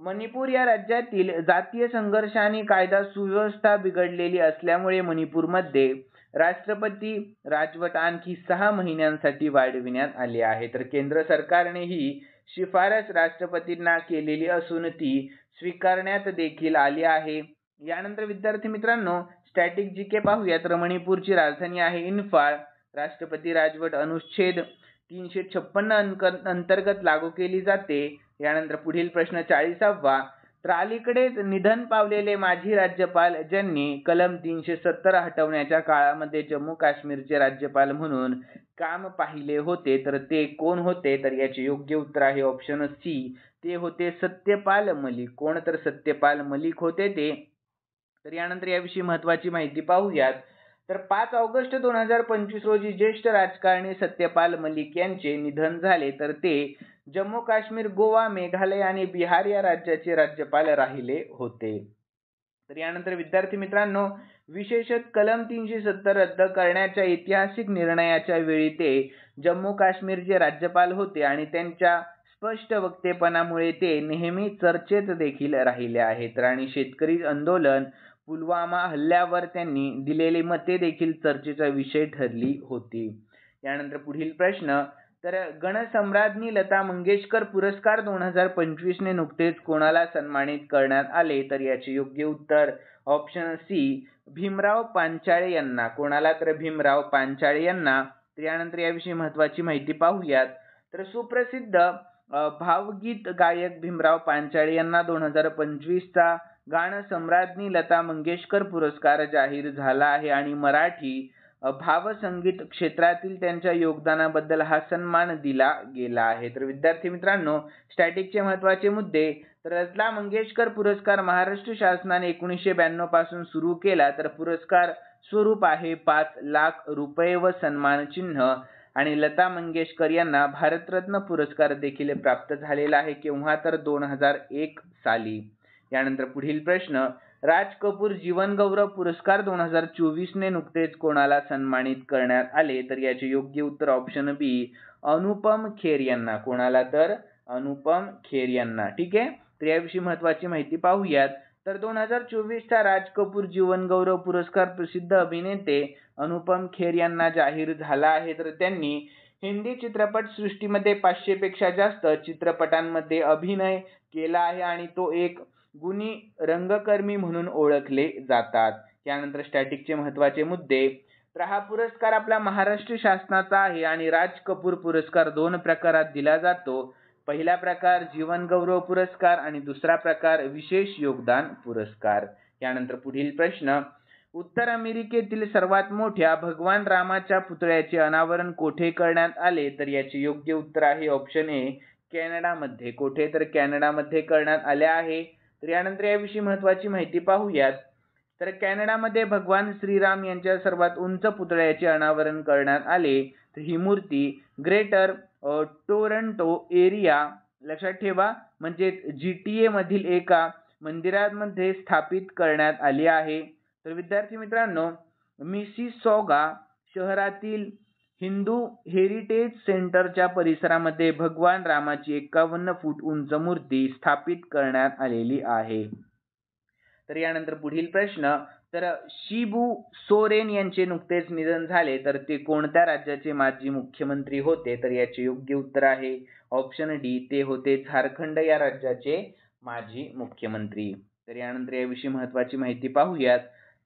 मणिपूर या राज्यातील जातीय संघर्ष आणि कायदा सुव्यवस्था बिघडलेली असल्यामुळे मणिपूरमध्ये राष्ट्रपती राजवट आणखी 6 महिन्यांसाठी वाढविण्यात आली आहे. तर केंद्र सरकारने ही शिफारस राष्ट्रपतींना केलेली असून ती स्वीकारण्यात देखील आली आहे. यानंतर विद्यार्थी मित्रांनो स्टॅटिक जीके पाहूया. तर मणिपूरची राजधानी आहे इम्फाळ. राष्ट्रपती राजवट अनुच्छेद 356 अंतर्गत लागू केली जाते. यानंतर पुढील प्रश्न 40वा. तर अलीकडेच निधन पावलेले माजी राज्यपाल ज्यांनी कलम 370 हटवण्याच्या काळामध्ये जम्मू काश्मीरचे राज्यपाल म्हणून काम पाहिले होते तर ते कोण होते? तर याचे योग्य उत्तर आहे ऑप्शन सी, ते होते सत्यपाल मलिक. कोण? तर सत्यपाल मलिक होते ते. तर यानंतर याविषयी महत्त्वाची माहिती पाहूयात. तर 5 ऑगस्ट 2025 रोजी ज्येष्ठ राजकारणी सत्यपाल मलिक यांचे निधन झाले. तर ते जम्मू काश्मीर, गोवा, मेघालय आणि बिहार या राज्याचे राज्यपाल राहिले होते. तर यानंतर विद्यार्थी मित्रांनो विशेषतः कलम 370 रद्द करण्याच्या ऐतिहासिक निर्णयाच्या वेळी ते जम्मू काश्मीरचे राज्यपाल होते आणि त्यांच्या स्पष्ट वक्तेपणामुळे ते नेहमी चर्चेत देखील राहिले आहेत. आणि शेतकरी आंदोलन, पुलवामा हल्ल्यावर त्यांनी दिलेली मते देखील चर्चेचा विषय ठरली होती. यानंतर पुढील प्रश्न. तर गणसम्राज्ञी लता मंगेशकर पुरस्कार 2025 ने नुकतेच कोणाला सन्मानित करण्यात आले? तर याचे योग्य उत्तर ऑप्शन सी, भीमराव पांचाळे यांना. कोणाला? तर भीमराव पांचाळे यांना. तर यानंतर याविषयी महत्त्वाची माहिती पाहूयात. तर सुप्रसिद्ध भावगीत गायक भीमराव पांचाळे यांना 2025 चा गानसम्राज्ञी लता मंगेशकर पुरस्कार जाहीर झाला आहे आणि मराठी भावसंगीत क्षेत्रातील त्यांच्या योगदानाबद्दल हा सन्मान दिला गेला आहे. तर विद्यार्थी मित्रांनो स्टॅटिकचे महत्त्वाचे मुद्दे. तर लता मंगेशकर पुरस्कार महाराष्ट्र शासनाने 1992 पासून सुरू केला. तर पुरस्कार स्वरूप आहे 5 लाख रुपये व सन्मान चिन्ह. आणि लता मंगेशकर यांना भारतरत्न पुरस्कार देखील प्राप्त झालेला आहे. केव्हा? तर 2001 साली. यानंतर पुढील प्रश्न. राज कपूर जीवन गौरव पुरस्कार 2024 ने नुकतेच कोणाला सन्मानित करण्यात आले? तर याचे योग्य उत्तर ऑप्शन बी, अनुपम खेर यांना. कोणाला? तर अनुपम खेर यांना. ठीक आहे. तर याविषयी महत्त्वाची माहिती पाहूयात. तर 2024 चा राज कपूर जीवन गौरव पुरस्कार प्रसिद्ध अभिनेते अनुपम खेर यांना जाहीर झाला आहे. तर त्यांनी हिंदी चित्रपट सृष्टीमध्ये 500 पेक्षा जास्त चित्रपटांमध्ये अभिनय केला आहे आणि तो एक गुणी रंगकर्मी म्हणून ओळखले जातात. यानंतर स्टॅटिकचे महत्त्वाचे मुद्दे. तर हा पुरस्कार आपला महाराष्ट्र शासनाचा आहे आणि राज कपूर पुरस्कार 2 प्रकारात दिला जातो. पहिला प्रकार जीवन गौरव पुरस्कार आणि दुसरा प्रकार विशेष योगदान पुरस्कार. यानंतर पुढील प्रश्न. उत्तर अमेरिकेतील सर्वात मोठ्या भगवान रामाच्या पुतळ्याचे अनावरण कोठे करण्यात आले? तर याचे योग्य उत्तर आहे ऑप्शन ए, कॅनडामध्ये. कोठे? तर कॅनडामध्ये करण्यात आले आहे. तर यानंतर याविषयी महत्त्वाची माहिती पाहूयात. तर कॅनडामध्ये भगवान श्रीराम यांच्या सर्वात उंच पुतळ्याचे अनावरण करण्यात आले. तर ही मूर्ती ग्रेटर टोरंटो एरिया लक्षात ठेवा म्हणजे GTA मधील एका मंदिरामध्ये स्थापित करण्यात आली आहे. तर विद्यार्थी मित्रांनो मिसिसॉगा शहरातील हिंदू हेरिटेज सेंटरच्या परिसरामध्ये भगवान रामाची 51 फूट उंच मूर्ती स्थापित करण्यात आलेली आहे. तर यानंतर पुढील प्रश्न. तर शिबू सोरेन यांचे नुकतेच निधन झाले. तर ते कोणत्या राज्याचे माजी मुख्यमंत्री होते? तर याचे योग्य उत्तर आहे ऑप्शन डी, ते होते झारखंड या राज्याचे माजी मुख्यमंत्री. तर यानंतर याविषयी महत्त्वाची माहिती पाहूयात.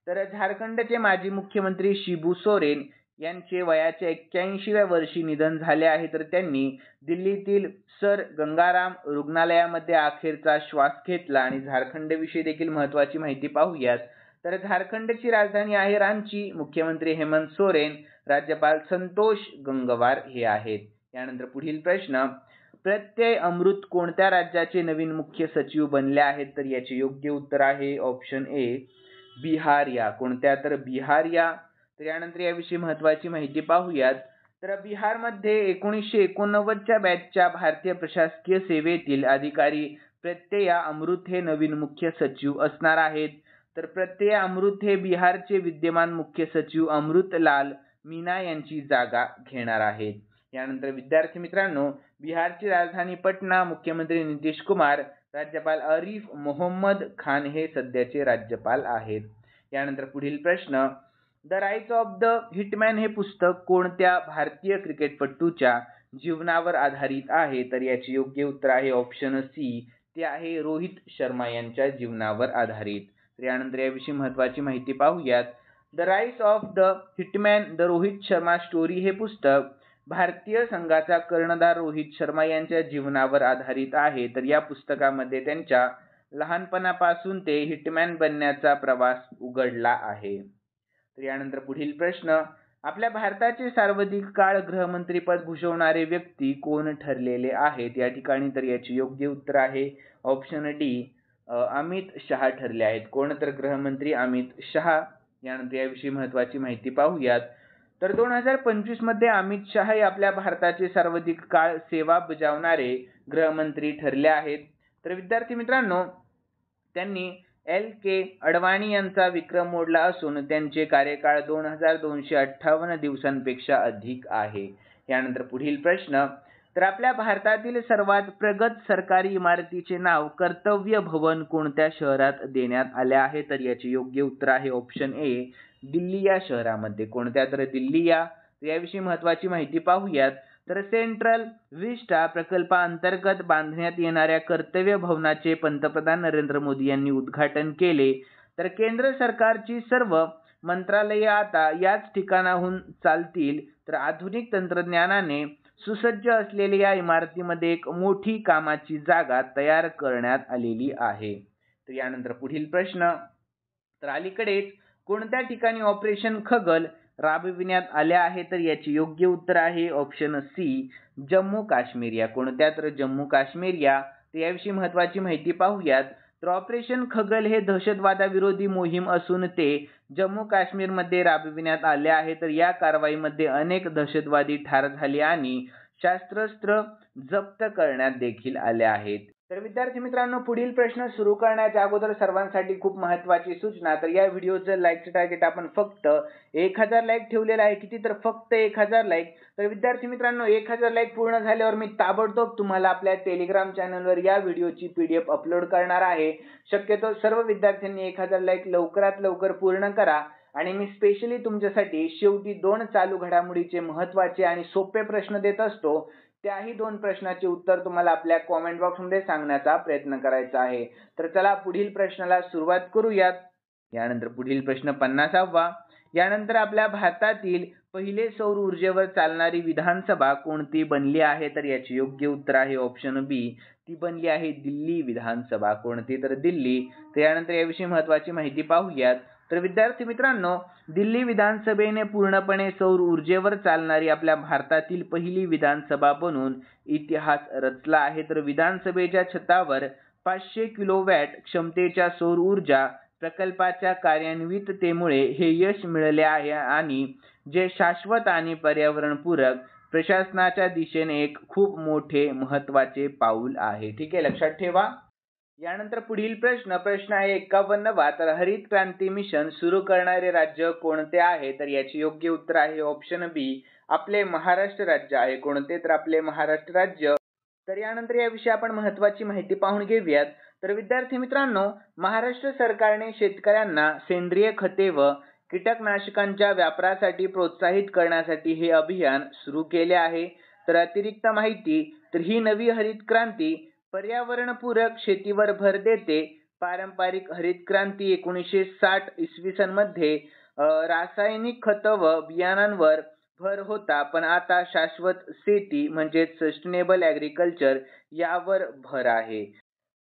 तर झारखंडचे माजी मुख्यमंत्री शिबू सोरेन यांचे वयाच्या 81व्या वर्षी निधन झाले आहे. तर त्यांनी दिल्लीतील सर गंगाराम रुग्णालयामध्ये अखेरचा श्वास घेतला. आणि झारखंडविषयी देखील महत्त्वाची माहिती पाहूयात. तर झारखंडची राजधानी आहे रांची. मुख्यमंत्री हेमंत सोरेन, राज्यपाल संतोष गंगवार हे आहेत. यानंतर पुढील प्रश्न. प्रत्यय अमृत कोणत्या राज्याचे नवीन मुख्य सचिव बनले आहेत? तर याचे योग्य उत्तर आहे ऑप्शन ए, बिहार या. कोणत्या? तर बिहार या. तर यानंतर याविषयी महत्त्वाची माहिती पाहूयात. तर बिहारमध्ये 1989च्या बॅचच्या भारतीय प्रशासकीय सेवेतील अधिकारी प्रत्यया अमृत हे नवीन मुख्य सचिव असणार आहेत. तर प्रत्यया अमृत हे बिहारचे विद्यमान मुख्य सचिव अमृतलाल मीना यांची जागा घेणार आहेत. यानंतर विद्यार्थी मित्रांनो बिहारची राजधानी पटना, मुख्यमंत्री नितीश कुमार, राज्यपाल आरिफ मोहम्मद खान हे सध्याचे राज्यपाल आहेत. यानंतर पुढील प्रश्न, the rise of the hitman हे पुस्तक कोणत्या भारतीय क्रिकेटपटूच्या जीवनावर आधारित आहे? तर याचे योग्य उत्तर आहे ऑप्शन सी, ते आहे रोहित शर्मा यांच्या जीवनावर आधारित. तर यानंतर याविषयी महत्त्वाची माहिती पाहूयात. The rise of the hitman the Rohit Sharma story हे पुस्तक भारतीय संघाचा कर्णधार रोहित शर्मा यांच्या जीवनावर आधारित आहे. तर या पुस्तकामध्ये त्यांच्या लहानपणापासून ते हिटमॅन बनण्याचा प्रवास उघडला आहे. तर यानंतर पुढील प्रश्न, आपल्या भारताचे सर्वाधिक काळ गृहमंत्रीपद भूषवणारे व्यक्ती कोण ठरलेले आहेत? या ठिकाणी तर याचे योग्य उत्तर आहे ऑप्शन डी, अमित शहा ठरले आहेत. कोण? तर गृहमंत्री अमित शहा. यानंतर याविषयी महत्त्वाची माहिती पाहूयात. तर 2025 मध्ये अमित शहा हे आपल्या भारताचे सर्वाधिक काळ सेवा बजावणारे गृहमंत्री ठरले आहेत. तर विद्यार्थी मित्रांनो, त्यांनी LK अडवाणी यांचा विक्रम मोडला असून त्यांचे कार्यकाळ 2258 दिवसांपेक्षा अधिक आहे. यानंतर पुढील प्रश्न, तर आपल्या भारतातील सर्वात प्रगत सरकारी इमारतीचे नाव कर्तव्य भवन कोणत्या शहरात देण्यात आले आहे? तर याचे योग्य उत्तर आहे ऑप्शन ए, दिल्ली या शहरामध्ये. कोणत्या? तर दिल्ली या. याविषयी महत्त्वाची माहिती पाहूयात. तर सेंट्रल विस्टा प्रकल्पाअंतर्गत बांधण्यात येणाऱ्या कर्तव्य भवनाचे पंतप्रधान नरेंद्र मोदी यांनी उद्घाटन केले. तर केंद्र सरकारची सर्व मंत्रालये आता याच ठिकाणाहून चालतील. तर आधुनिक तंत्रज्ञानाने सुसज्ज असलेल्या या इमारतीमध्ये एक मोठी कामाची जागा तयार करण्यात आलेली आहे. तर यानंतर पुढील प्रश्न, तर अलीकडेच कोणत्या ठिकाणी ऑपरेशन खगल राबविण्यात आले आहे? तर याचे योग्य उत्तर आहे ऑप्शन सी, जम्मू काश्मीर या. कोणत्या? तर जम्मू काश्मीर या. तर याविषयी महत्त्वाची माहिती पाहूयात. तर ऑपरेशन खगल हे दहशतवादाविरोधी मोहीम असून ते जम्मू काश्मीरमध्ये राबविण्यात आले आहे. तर या कारवाईमध्ये अनेक दहशतवादी ठार झाले आणि शस्त्रास्त्र जप्त करण्यात देखील आले आहेत. तर विद्यार्थी मित्रांनो, पुढील प्रश्न सुरू करण्याच्या अगोदर सर्वांसाठी खूप महत्त्वाची सूचना. तर या व्हिडिओचं लाईकचं टार्गेट आपण फक्त 1000 लाईक ठेवलेलं आहे. किती? तर फक्त 1000 लाईक. तर विद्यार्थी मित्रांनो, 1000 लाईक पूर्ण झाल्यावर मी ताबडतोब तुम्हाला आपल्या टेलिग्राम चॅनलवर या व्हिडिओची PDF अपलोड करणार आहे. शक्यतो सर्व विद्यार्थ्यांनी 1000 लाईक लवकरात लवकर पूर्ण करा. आणि मी स्पेशली तुमच्यासाठी शेवटी 2 चालू घडामोडीचे महत्त्वाचे आणि सोपे प्रश्न देत असतो. त्याही 2 प्रश्नाचे उत्तर तुम्हाला आपल्या कॉमेंट बॉक्समध्ये सांगण्याचा प्रयत्न करायचा आहे. तर चला पुढील प्रश्नाला सुरुवात करूयात. यानंतर पुढील प्रश्न 50वा, यानंतर आपल्या भारतातील पहिले सौर ऊर्जेवर चालणारी विधानसभा कोणती बनली आहे? तर याचे योग्य उत्तर आहे ऑप्शन बी, ती बनली आहे दिल्ली विधानसभा. कोणती? तर दिल्ली. तर यानंतर याविषयी महत्त्वाची माहिती पाहूयात. तर विद्यार्थी मित्रांनो, दिल्ली विधानसभेने पूर्णपणे सौर ऊर्जेवर चालणारी आपल्या भारतातील पहिली विधानसभा बनून इतिहास रचला आहे. तर विधानसभेच्या छतावर 500 किलोवॅट क्षमतेच्या सौर ऊर्जा प्रकल्पाच्या कार्यान्विततेमुळे हे यश मिळाले आहे आणि जे शाश्वत आणि पर्यावरणपूरक प्रशासनाच्या दिशेने एक खूप मोठे महत्त्वाचे पाऊल आहे. ठीक आहे, लक्षात ठेवा. यानंतर पुढील प्रश्न आहे 51वा, तर हरित क्रांती मिशन सुरू करणारे राज्य कोणते आहे? तर याचे योग्य उत्तर आहे ऑप्शन बी, आपले महाराष्ट्र राज्य आहे. कोणते? तर आपले महाराष्ट्र राज्य. तर यानंतर याविषयी आपण महत्त्वाची माहिती पाहून घेऊयात. तर विद्यार्थी मित्रांनो, महाराष्ट्र सरकारने शेतकऱ्यांना सेंद्रिय खते व कीटकनाशकांच्या वापरासाठी प्रोत्साहित करण्यासाठी हे अभियान सुरू केले आहे. तर अतिरिक्त माहिती, तर ही नवी हरित क्रांती पर्यावरणपूरक शेतीवर भर देते. पारंपरिक हरित क्रांती 1960 इसवी सन मध्ये रासायनिक खत व बियाणांवर भर होता, पण आता शाश्वत शेती म्हणजेच सस्टेनेबल ॲग्रिकल्चर यावर भर आहे.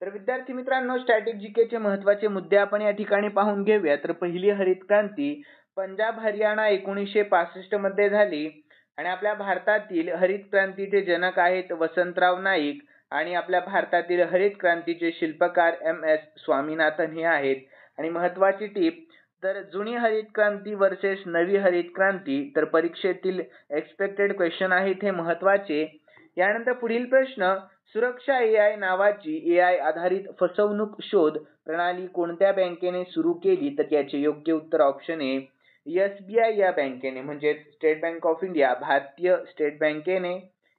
तर विद्यार्थी मित्रांनो, स्टॅटिक जीकेचे महत्त्वाचे मुद्दे आपण या ठिकाणी पाहून घेऊया. तर पहिली हरित क्रांती पंजाब हरियाणा 1965 मध्ये झाली आणि आपल्या भारतातील हरित क्रांतीचे जनक आहेत वसंतराव नाईक आणि आपल्या भारतातील हरित क्रांतीचे शिल्पकार MS स्वामीनाथन हे आहेत. आणि महत्त्वाची टीप, तर जुनी हरित क्रांती वर्सेस नवी हरित क्रांती, तर परीक्षेतील एक्सपेक्टेड क्वेश्चन आहेत हे महत्त्वाचे. यानंतर पुढील प्रश्न, सुरक्षा AI नावाची AI आधारित फसवणूक शोध प्रणाली कोणत्या बँकेने सुरू केली? तर याचे योग्य उत्तर ऑप्शन ए, SBI या बँकेने, म्हणजे स्टेट बँक ऑफ इंडिया, भारतीय स्टेट बँकेने.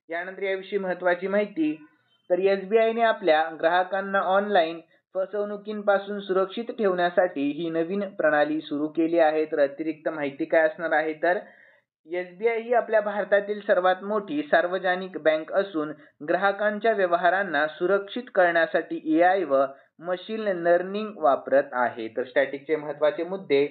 यानंतर याविषयी महत्त्वाची माहिती, तर SBIने आपल्या ग्राहकांना ऑनलाईन फसवणुकींपासून सुरक्षित ठेवण्यासाठी ही नवीन प्रणाली सुरू केली आहे. तर अतिरिक्त माहिती काय असणार आहे, तर SBI ही आपल्या भारतातील सर्वात मोठी सार्वजनिक बँक असून ग्राहकांच्या व्यवहारांना सुरक्षित करण्यासाठी AI व मशीन लर्निंग वापरत आहे. तर स्टॅटिकचे महत्त्वाचे मुद्दे,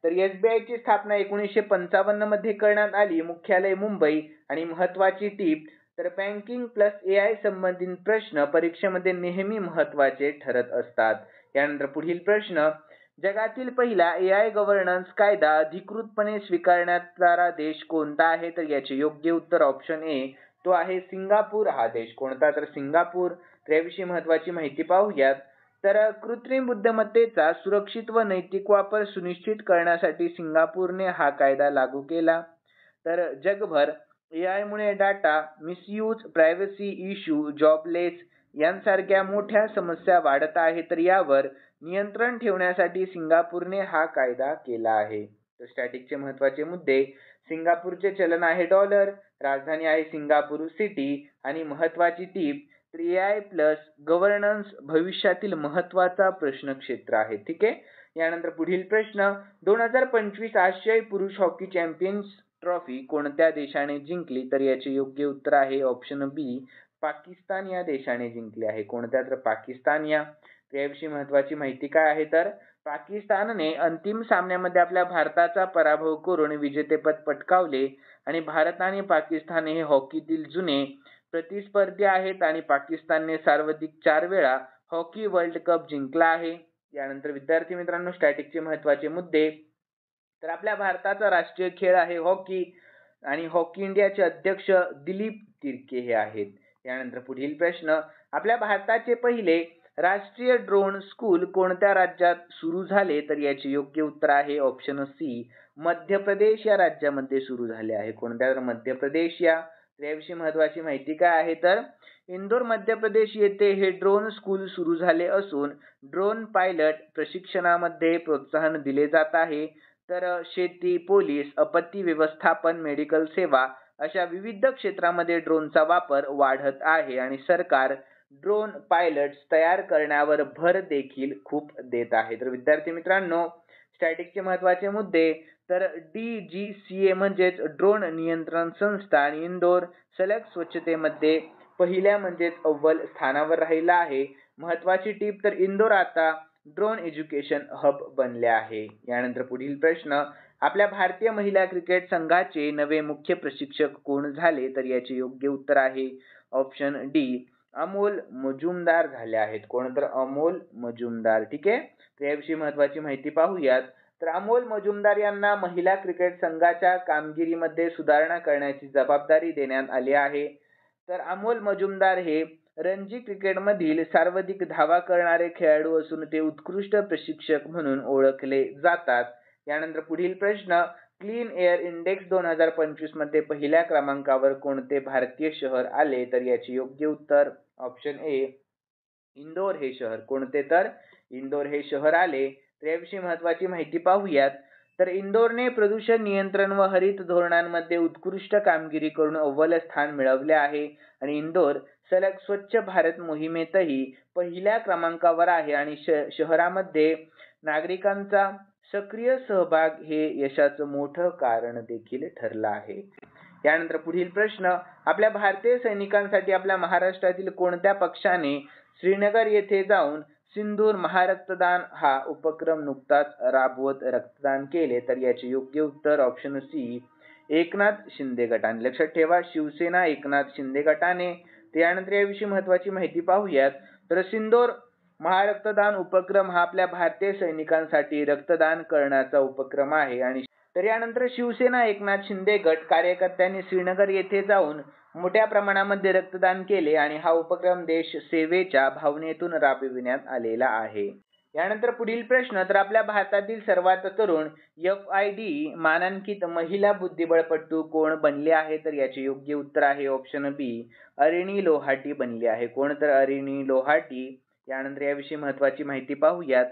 तर SBI ची स्थापना 1955 मध्ये करण्यात आली. मुख्यालय मुंबई. आणि महत्त्वाची टीप, तर बँकिंग प्लस AI संबंधित प्रश्न परीक्षेमध्ये नेहमी महत्त्वाचे ठरत असतात. यानंतर पुढील प्रश्न, जगातील पहिला AI गव्हर्नन्स कायदा अधिकृतपणे स्वीकारणारा देश कोणता आहे, तर याचे योग्य उत्तर ऑप्शन ए, तो आहे सिंगापूर हा देश. कोणता, तर सिंगापूर. तर याविषयी महत्त्वाची माहिती पाहूयात. तर कृत्रिम बुद्धिमत्तेचा सुरक्षित व नैतिक वापर सुनिश्चित करण्यासाठी सिंगापूरने हा कायदा लागू केला. तर जगभर AI मुळे data misuse, privacy issue, jobless यांसारख्या मोठ्या समस्या वाढत आहेत. तर यावर नियंत्रण ठेवण्यासाठी सिंगापूरने हा कायदा केला आहे. तर स्टॅटिकचे महत्त्वाचे मुद्दे, सिंगापूरचे चलन आहे डॉलर, राजधानी आहे सिंगापूर सिटी. आणि महत्त्वाची टीप, तर AI प्लस गव्हर्नन्स भविष्यातील महत्त्वाचा प्रश्नक्षेत्र आहे. ठीक आहे. यानंतर पुढील प्रश्न, 2025 आशियाई पुरुष हॉकी चॅम्पियन्स ट्रॉफी कोणत्या देशाने जिंकली, तर याचे योग्य उत्तर आहे ऑप्शन बी, पाकिस्तान या देशाने जिंकले आहे. कोणत्या, तर पाकिस्तान या. याविषयी महत्त्वाची माहिती काय आहे, तर पाकिस्तानने अंतिम सामन्यामध्ये आपल्या भारताचा पराभव करून विजेतेपद पटकावले. आणि भारत आणि पाकिस्तान हे हॉकीतील जुने प्रतिस्पर्धी आहेत आणि पाकिस्तानने सर्वाधिक 4 वेळा हॉकी वर्ल्ड कप जिंकला आहे. यानंतर विद्यार्थी मित्रांनो, स्टॅटिकचे महत्त्वाचे मुद्दे, तर आपल्या भारताचा राष्ट्रीय खेळ आहे हॉकी आणि हॉकी इंडियाचे अध्यक्ष दिलीप तिर्के हे आहेत. यानंतर पुढील प्रश्न, आपल्या भारताचे पहिले राष्ट्रीय ड्रोन स्कूल कोणत्या राज्यात सुरू झाले, तर याचे योग्य उत्तर आहे ऑप्शन सी, मध्य प्रदेश या राज्यामध्ये सुरू झाले आहे. कोणत्या, तर मध्य प्रदेश या. याविषयी महत्त्वाची माहिती काय आहे, तर इंदोर मध्य प्रदेश येथे हे ड्रोन स्कूल सुरू झाले असून ड्रोन पायलट प्रशिक्षणामध्ये प्रोत्साहन दिले जात आहे. तर शेती, पोलीस, आपत्ती व्यवस्थापन, मेडिकल सेवा अशा विविध क्षेत्रामध्ये ड्रोनचा वापर वाढत आहे आणि सरकार ड्रोन पायलट्स तयार करण्यावर भर देखील खूप देत आहे. तर विद्यार्थी मित्रांनो, स्टॅटिकचे महत्त्वाचे मुद्दे, तर DGCA म्हणजेच ड्रोन नियंत्रण संस्था आणि इंदोर सलग स्वच्छतेमध्ये पहिल्या म्हणजेच अव्वल स्थानावर राहिला आहे. महत्त्वाची टीप, तर इंदोर आता ड्रोन एज्युकेशन हब बनले आहे. यानंतर पुढील प्रश्न, आपल्या भारतीय महिला क्रिकेट संघाचे नवे मुख्य प्रशिक्षक कोण झाले, तर याचे योग्य उत्तर आहे ऑप्शन डी, अमोल मजुमदार झाले आहेत. कोण, तर अमोल मजुमदार. ठीक आहे. तर याविषयी महत्त्वाची माहिती पाहूयात. तर अमोल मजुमदार यांना महिला क्रिकेट संघाच्या कामगिरीमध्ये सुधारणा करण्याची जबाबदारी देण्यात आली आहे. तर अमोल मजुमदार हे रणजी क्रिकेटमधील सर्वाधिक धावा करणारे खेळाडू असून ते उत्कृष्ट प्रशिक्षक म्हणून ओळखले जातात. यानंतर पुढील प्रश्न, क्लीन एअर इंडेक्स 2025 मध्ये पहिल्या क्रमांकावर कोणते भारतीय शहर आले, तर याचे योग्य उत्तर ऑप्शन ए, इंदोर हे शहर. कोणते, तर इंदोर हे शहर आले. तर याविषयी महत्त्वाची माहिती पाहूयात. तर इंदोरने प्रदूषण नियंत्रण व हरित धोरणांमध्ये उत्कृष्ट कामगिरी करून अव्वल स्थान मिळवले आहे आणि इंदोर सलग स्वच्छ भारत मोहिमेतही पहिल्या क्रमांकावर आहे आणि शहरामध्ये नागरिकांचा सक्रिय सहभाग हे यशाचं मोठं कारण देखील ठरलं आहे. यानंतर पुढील प्रश्न, आपल्या भारतीय सैनिकांसाठी आपल्या महाराष्ट्रातील कोणत्या पक्षाने श्रीनगर येथे जाऊन सिंदूर महारक्तदान हा उपक्रम नुकताच राबवत रक्तदान केले, तर याचे योग्य उत्तर ऑप्शन सी, एकनाथ शिंदे गटाने. लक्षात ठेवा, शिवसेना एकनाथ शिंदे गटाने. त्यानंतर याविषयी महत्त्वाची माहिती पाहूयात. तर सिंदूर महारक्तदान उपक्रम हा आपल्या भारतीय सैनिकांसाठी रक्तदान करण्याचा उपक्रम आहे. आणि तर यानंतर शिवसेना एकनाथ शिंदे गट कार्यकर्त्यांनी श्रीनगर येथे जाऊन मोठ्या प्रमाणामध्ये रक्तदान केले आणि हा उपक्रम देश सेवेच्या भावनेतून राबविण्यात आलेला आहे. यानंतर पुढील प्रश्न, तर आपल्या भारतातील सर्वात तरुण FID मानांकित महिला बुद्धिबळपटू कोण बनले आहे, तर याचे योग्य उत्तर आहे ऑप्शन बी, अरिणी लोहाटी बनली आहे. कोण, तर अरिणी लोहाटी. यानंतर याविषयी महत्त्वाची माहिती पाहूयात.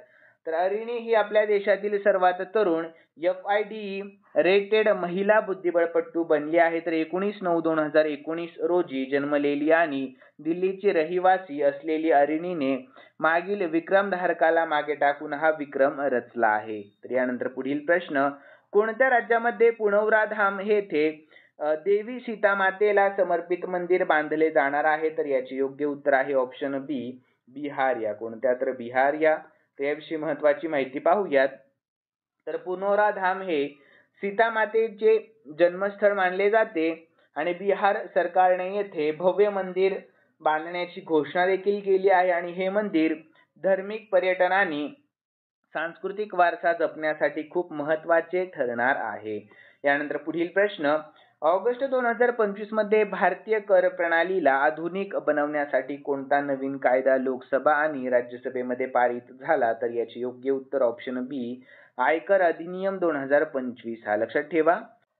तर अरिणी ही आपल्या देशातील सर्वात तरुण FIDE रेटेड महिला बुद्धिबळपटू बनली आहे. तर 19/9/2019 रोजी जन्मलेली आणि दिल्लीची रहिवासी असलेली अरिणीने मागील विक्रमधारकाला मागे टाकून हा विक्रम रचला आहे. तर यानंतर पुढील प्रश्न, कोणत्या राज्यामध्ये पुनौरा धाम येथे देवी सीता मातेला समर्पित मंदिर बांधले जाणार आहे? तर याचे योग्य उत्तर आहे ऑप्शन बी, बिहार. या कोणत्या? तर बिहार. या याविषयी महत्वाची माहिती पाहूयात. तर पुनौरा धाम हे सीता मातेचे जन्मस्थळ मानले जाते आणि बिहार सरकारने येथे भव्य मंदिर बांधण्याची घोषणा देखील केली आहे आणि हे मंदिर धार्मिक पर्यटन आणि सांस्कृतिक वारसा जपण्यासाठी खूप महत्त्वाचे ठरणार आहे. यानंतर पुढील प्रश्न, ऑगस्ट 2025 मध्ये भारतीय कर प्रणालीला आधुनिक बनवण्यासाठी कोणता नवीन कायदा लोकसभा आणि राज्यसभेमध्ये पारित झाला? तर याचे योग्य उत्तर ऑप्शन बी, आयकर अधिनियम 2025 हा. लक्षात ठेवा.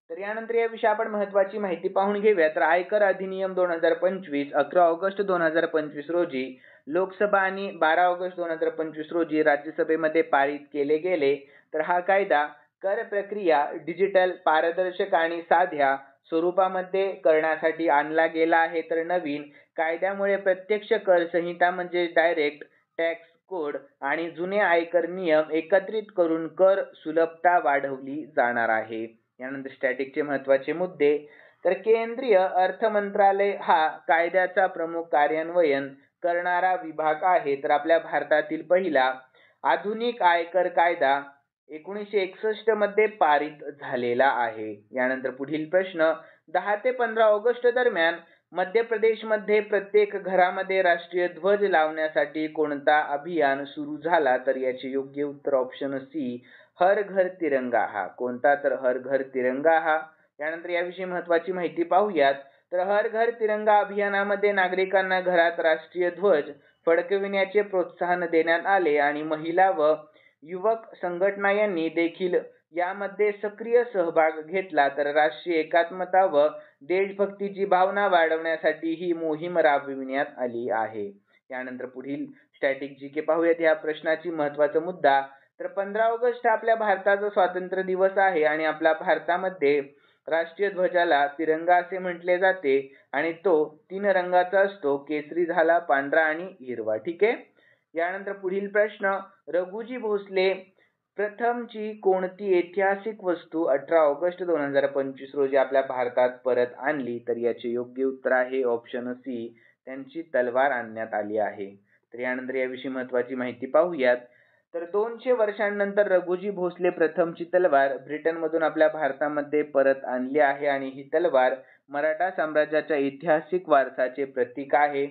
तर यानंतर याविषयी आपण महत्त्वाची माहिती पाहून घेऊया. तर आयकर अधिनियम 2025 11 ऑगस्ट 2025 रोजी लोकसभा आणि 12 ऑगस्ट 2025 रोजी राज्यसभेमध्ये पारित केले गेले. तर हा कायदा कर प्रक्रिया डिजिटल, पारदर्शक आणि साध्या स्वरूपामध्ये करण्यासाठी आणला गेला आहे. तर नवीन कायद्यामुळे प्रत्यक्ष कर संहिता म्हणजे डायरेक्ट टॅक्स कोड आणि जुने आयकर नियम एकत्रित करून कर सुलभता वाढवली जाणार आहे. यानंतर स्टॅटिकचे महत्त्वाचे मुद्दे, तर केंद्रीय अर्थ मंत्रालय हा कायद्याचा प्रमुख कार्यान्वयन करणारा विभाग आहे. तर आपल्या भारतातील पहिला आधुनिक आयकर कायदा 1961 मध्ये पारित झालेला आहे. यानंतर पुढील प्रश्न, 10 ते 15 ऑगस्ट दरम्यान मध्य प्रदेशमध्ये प्रत्येक घरामध्ये राष्ट्रीय ध्वज लावण्यासाठी कोणता अभियान सुरू झाला? तर याचे योग्य उत्तर ऑप्शन सी, हर घर तिरंगा हा. कोणता? तर हर घर तिरंगा हा. यानंतर याविषयी महत्त्वाची माहिती पाहूयात. तर हर घर तिरंगा अभियानामध्ये नागरिकांना घरात राष्ट्रीय ध्वज फडकविण्याचे प्रोत्साहन देण्यात आले आणि महिला व युवक संघटना यांनी देखील यामध्ये सक्रिय सहभाग घेतला. तर राष्ट्रीय एकात्मता व देशभक्तीची भावना वाढवण्यासाठी ही मोहीम राबविण्यात आली आहे. यानंतर पुढील स्टॅटिक जीके पाहूयात. या प्रश्नाची महत्त्वाचा मुद्दा, तर 15 ऑगस्ट हा आपल्या भारताचा स्वातंत्र्य दिवस आहे आणि आपल्या भारतामध्ये राष्ट्रीय ध्वजाला तिरंगा असे म्हटले जाते आणि तो 3 रंगाचा असतो, केसरी झाला, पांढरा आणि हिरवा. ठीक आहे. यानंतर पुढील प्रश्न, रघुजी भोसले प्रथमची कोणती ऐतिहासिक वस्तू 18 ऑगस्ट 2025 रोजी आपल्या भारतात परत आणली? तर याचे योग्य उत्तर आहे ऑप्शन सी, त्यांची तलवार आणण्यात आली आहे. तर यानंतर याविषयी महत्त्वाची माहिती पाहूयात. तर 200 वर्षांनंतर रघुजी भोसले प्रथमची तलवार ब्रिटनमधून आपल्या भारतामध्ये परत आणली आहे आणि ही तलवार मराठा साम्राज्याच्या ऐतिहासिक वारसाचे प्रतीक आहे.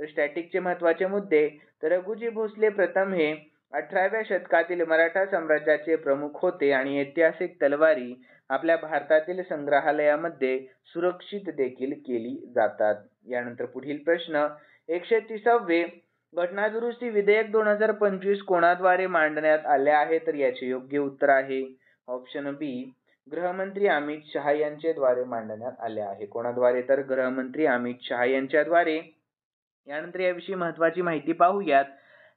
तर स्टॅटिकचे महत्त्वाचे मुद्दे, तर रघुजी भोसले प्रथम हे 18व्या शतकातील मराठा साम्राज्याचे प्रमुख होते आणि ऐतिहासिक तलवारी आपल्या भारतातील संग्रहालयामध्ये सुरक्षित देखील केली जातात. यानंतर पुढील प्रश्न, 130वे घटनादुरुस्ती विधेयक 2025 कोणाद्वारे मांडण्यात आले आहे? तर याचे योग्य उत्तर आहे ऑप्शन बी, गृहमंत्री अमित शहा यांच्या द्वारे मांडण्यात आले आहे. कोणाद्वारे? तर गृहमंत्री अमित शहा यांच्या द्वारे. यानंतर याविषयी महत्त्वाची माहिती पाहूयात.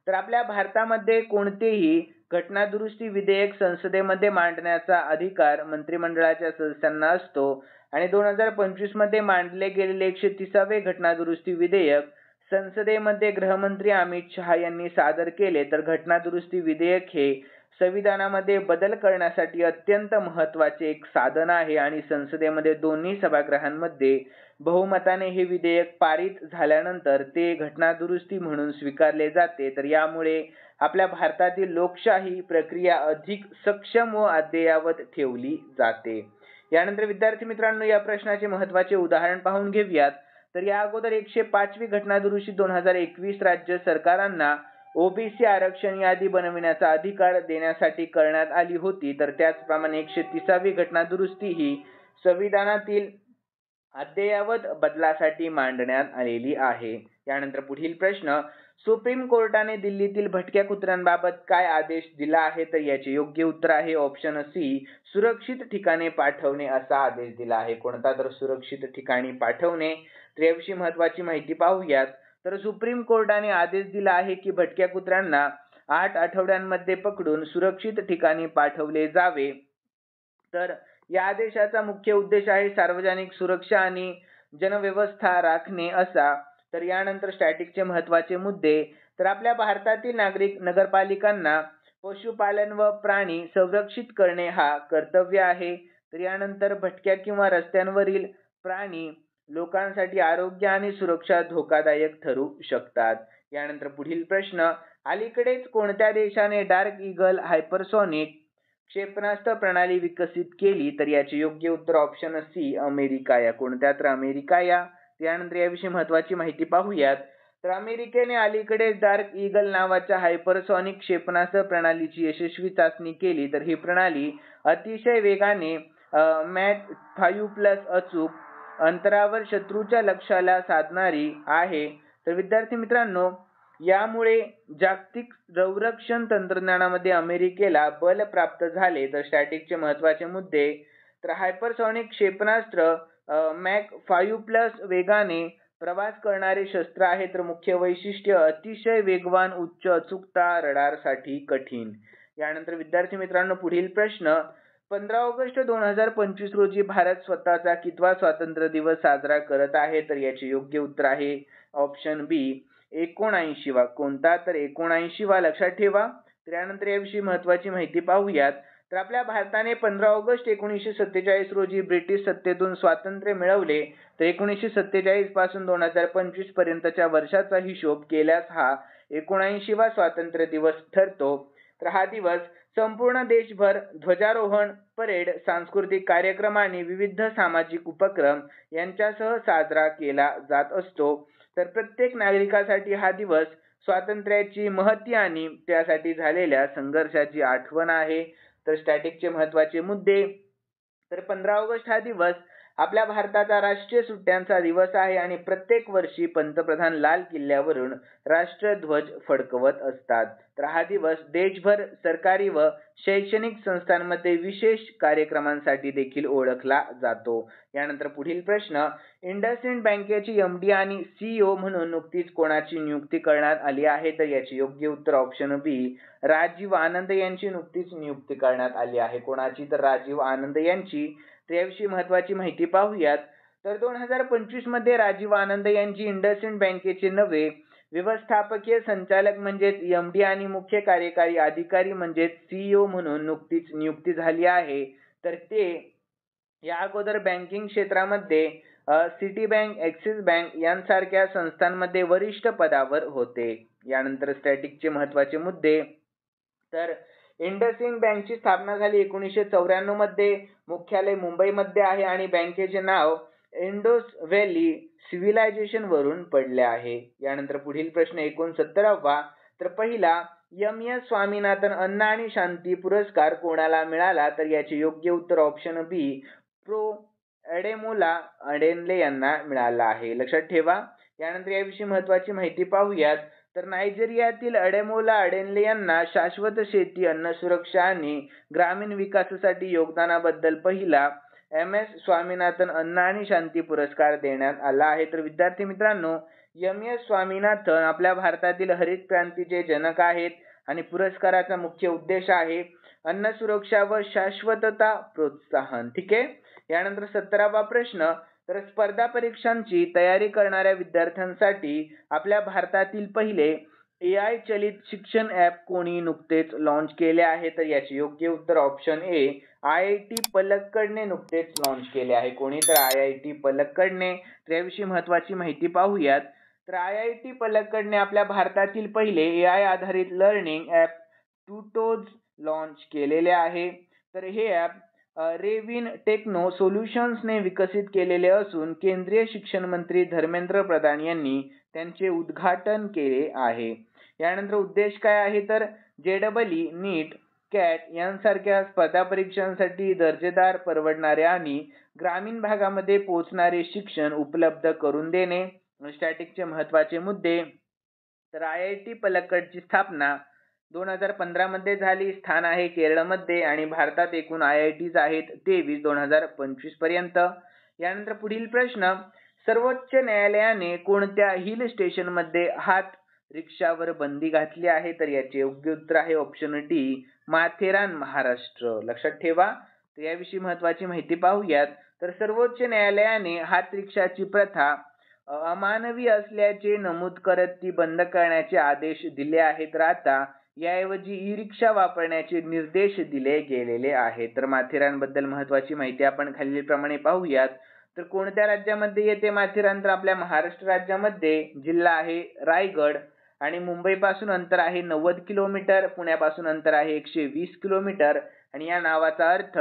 तर आपल्या भारतामध्ये कोणतेही घटनादुरुस्ती विधेयक संसदेमध्ये मांडण्याचा अधिकार मंत्रिमंडळाच्या सदस्यांना असतो आणि 2025 मध्ये मांडले गेलेले 130वे घटनादुरुस्ती विधेयक संसदेमध्ये गृहमंत्री अमित शहा यांनी सादर केले. तर घटनादुरुस्ती विधेयक हे संविधानामध्ये बदल करण्यासाठी अत्यंत महत्त्वाचे एक साधन आहे आणि संसदेमध्ये दोन्ही सभागृहांमध्ये बहुमताने हे विधेयक पारित झाल्यानंतर ते घटनादुरुस्ती म्हणून स्वीकारले जाते. तर यामुळे आपल्या भारतातील लोकशाही प्रक्रिया अधिक सक्षम व अद्ययावत ठेवली जाते. यानंतर विद्यार्थी मित्रांनो, या प्रश्नाचे महत्त्वाचे उदाहरण पाहून घेऊयात. तर या अगोदर 105वी घटनादुरुस्ती 2021 राज्य सरकारांना ओबीसी आरक्षण यादी बनविण्याचा अधिकार देण्यासाठी करण्यात आली होती. तर त्याचप्रमाणे 130वी घटनादुरुस्ती ही संविधानातील अद्ययावत बदलासाठी मांडण्यात आलेली आहे. यानंतर पुढील प्रश्न, सुप्रीम कोर्टाने दिल्लीतील भटक्या कुत्र्यांबाबत काय आदेश दिला आहे? तर याचे योग्य उत्तर आहे ऑप्शन सी, सुरक्षित ठिकाणी पाठवणे असा आदेश दिला आहे. कोणता? तर सुरक्षित ठिकाणी पाठवणे. तर याविषयी महत्त्वाची माहिती पाहूयात. तर सुप्रीम कोर्टाने आदेश दिला आहे की भटक्या कुत्र्यांना 8 आठवड्यांमध्ये पकडून सुरक्षित ठिकाणी पाठवले जावे. तर या आदेशाचा मुख्य उद्देश आहे सार्वजनिक सुरक्षा आणि जनव्यवस्था राखणे असा. तर यानंतर स्टॅटिकचे महत्त्वाचे मुद्दे. तर आपल्या भारतातील नागरिक नगरपालिकांना पशुपालन व प्राणी संरक्षित करणे हा कर्तव्य आहे. तर यानंतर भटक्या किंवा रस्त्यांवरील प्राणी लोकांसाठी आरोग्य आणि सुरक्षा धोकादायक ठरू शकतात. यानंतर पुढील प्रश्न, अलीकडेच कोणत्या देशाने डार्क ईगल हायपरसॉनिक क्षेपणास्त्र प्रणाली विकसित केली? तर याचे योग्य उत्तर ऑप्शन सी अमेरिका या. कोणत्या? तर अमेरिका या. त्यानंतर याविषयी महत्त्वाची माहिती पाहूयात. तर अमेरिकेने अलीकडेच डार्क ईगल नावाच्या हायपरसॉनिक क्षेपणास्त्र प्रणालीची यशस्वी चाचणी केली. तर ही प्रणाली अतिशय वेगाने मॅक 5+ अचूक अंतरावर शत्रूच्या लक्ष्याला साधणारी आहे. तर विद्यार्थी मित्रांनो, यामुळे जागतिक संरक्षण तंत्रज्ञानामध्ये अमेरिकेला बल प्राप्त झाले. तर स्टॅटिकचे महत्त्वाचे मुद्दे. तर हायपरसॉनिक क्षेपणास्त्र मॅक 5+ वेगाने प्रवास करणारे शस्त्र आहे. तर मुख्य वैशिष्ट्य अतिशय वेगवान, उच्च अचूकता, रडारसाठी कठीण. यानंतर विद्यार्थी मित्रांनो, पुढील प्रश्न, 15 ऑगस्ट 2025 रोजी भारत स्वतःचा कितवा स्वातंत्र्य दिवस साजरा करत आहे? तर याचे योग्य उत्तर आहे ऑप्शन बी 79वा. कोणता? तर 79वा. लक्षात ठेवा. तर यानंतर याविषयी महत्त्वाची माहिती पाहूयात. तर आपल्या भारताने 15 ऑगस्ट 1947 रोजी ब्रिटिश सत्तेतून स्वातंत्र्य मिळवले. तर 1947 पासून 2025 पर्यंतच्या वर्षाचा हिशोब केल्यास हा 79वा स्वातंत्र्य दिवस ठरतो. तर हा दिवस संपूर्ण देशभर ध्वजारोहण, परेड, सांस्कृतिक कार्यक्रम आणि विविध सामाजिक उपक्रम यांच्यासह साजरा केला जात असतो. तर प्रत्येक नागरिकासाठी हा दिवस स्वातंत्र्याची महती आणि त्यासाठी झालेल्या संघर्षाची आठवण आहे. तर स्टॅटिकचे महत्त्वाचे मुद्दे. तर 15 ऑगस्ट हा दिवस आपल्या भारताचा राष्ट्रीय सुट्ट्यांचा दिवस आहे आणि प्रत्येक वर्षी पंतप्रधान लाल किल्ल्यावरून राष्ट्रध्वज फडकवत असतात. तर हा दिवस देशभर सरकारी व शैक्षणिक संस्थांमध्ये विशेष कार्यक्रमांसाठी देखील ओळखला जातो. यानंतर पुढील प्रश्न, इंडसइंड बँकेची एमडी आणि सीईओ म्हणून नुकतीच कोणाची नियुक्ती करण्यात आली आहे? तर याचे योग्य उत्तर ऑप्शन बी राजीव आनंद यांची नुकतीच नियुक्ती करण्यात आली आहे. कोणाची? तर राजीव आनंद यांची. तर याविषयी महत्त्वाची माहिती पाहूयात. तर 2025 मध्ये राजीव आनंद यांची इंडसइंड बँकेचे नवे व्यवस्थापकीय संचालक म्हणजेच एमडी आणि मुख्य कार्यकारी अधिकारी म्हणजेच सीईओ म्हणून नुकतीच नियुक्ती झाली आहे. तर ते या अगोदर बँकिंग क्षेत्रामध्ये सिटी बँक, ॲक्सिस बँक यांसारख्या संस्थांमध्ये वरिष्ठ पदावर होते. यानंतर स्टॅटिकचे महत्त्वाचे मुद्दे. तर इंडसइंड बँकची स्थापना झाली 1994 मध्ये. मुख्यालय मुंबईमध्ये आहे आणि बँकेचे नाव इंडस व्हॅली सिव्हिलायझेशन वरून पडले आहे. यानंतर पुढील प्रश्न 69वा. तर पहिला एम.एस. स्वामीनाथन अन्न आणि शांती पुरस्कार कोणाला मिळाला? तर याचे योग्य उत्तर ऑप्शन बी प्रो अडेमोला अडेनले यांना मिळाला आहे. लक्षात ठेवा. यानंतर याविषयी महत्त्वाची माहिती पाहूयात. तर नायजेरियातील अडेमोला अडेनले यांना शाश्वत शेती, अन्न सुरक्षा आणि ग्रामीण विकासासाठी योगदानाबद्दल पहिला एम.एस. स्वामीनाथन अन्न आणि शांती पुरस्कार देण्यात आला आहे. तर विद्यार्थी मित्रांनो, एम.एस. स्वामीनाथन आपल्या भारतातील हरित क्रांतीचे जनक आहेत आणि पुरस्काराचा मुख्य उद्देश आहे अन्न सुरक्षा व शाश्वतता प्रोत्साहन. ठीक आहे. यानंतर 17वा प्रश्न. तर स्पर्धा परीक्षांची तयारी करणाऱ्या विद्यार्थ्यांसाठी आपल्या भारतातील पहिले AI चलित शिक्षण ॲप कोणी नुकतेच लॉन्च केले आहे? तर याचे योग्य उत्तर ऑप्शन ए IIT पलक्कडने नुकतेच लॉन्च केले आहे. कोणी? तर IIT पलक्कडने. तर याविषयी महत्त्वाची माहिती पाहूयात. तर IIT पलक्कडने आपल्या भारतातील पहिले AI आधारित लर्निंग ॲप ट्युटोज लॉन्च केलेले आहे. तर हे ॲप रेविन टेक्नो सोल्युशन्सने विकसित केलेले असून केंद्रीय शिक्षण मंत्री धर्मेंद्र प्रधान यांनी त्यांचे उद्घाटन केले आहे. यानंतर उद्देश काय आहे? तर JEE, नीट, कॅट यांसारख्या स्पर्धा परीक्षांसाठी दर्जेदार, परवडणारे आणि ग्रामीण भागामध्ये पोहोचणारे शिक्षण उपलब्ध करून देणे. स्टॅटिकचे महत्त्वाचे मुद्दे. तर IIT पलक्कडची स्थापना 2015 मध्ये झाली. स्थान आहे केरळमध्ये आणि भारतात एकूण IITs आहेत 23 2025 पर्यंत. यानंतर पुढील प्रश्न. सर्वोच्च न्यायालयाने कोणत्या हिल स्टेशनमध्ये हात रिक्षावर बंदी घातली आहे? तर याचे योग्य उत्तर आहे ऑप्शन डी, माथेरान, महाराष्ट्र. लक्षात ठेवा. तर याविषयी महत्त्वाची माहिती पाहूयात. तर सर्वोच्च न्यायालयाने हात रिक्षाची प्रथा अमानवी असल्याचे नमूद करत ती बंद करण्याचे आदेश दिले आहेत. तर आता याऐवजी ई रिक्षा वापरण्याचे निर्देश दिले गेलेले आहेत. तर माथेरानबद्दल महत्त्वाची माहिती आपण खालीलप्रमाणे पाहूयात. तर कोणत्या राज्यामध्ये येते माथेरान? तर आपल्या महाराष्ट्र राज्यामध्ये. जिल्हा आहे रायगड आणि मुंबईपासून अंतर आहे 90 किलोमीटर, पुण्यापासून अंतर आहे 120 किलोमीटर आणि या नावाचा अर्थ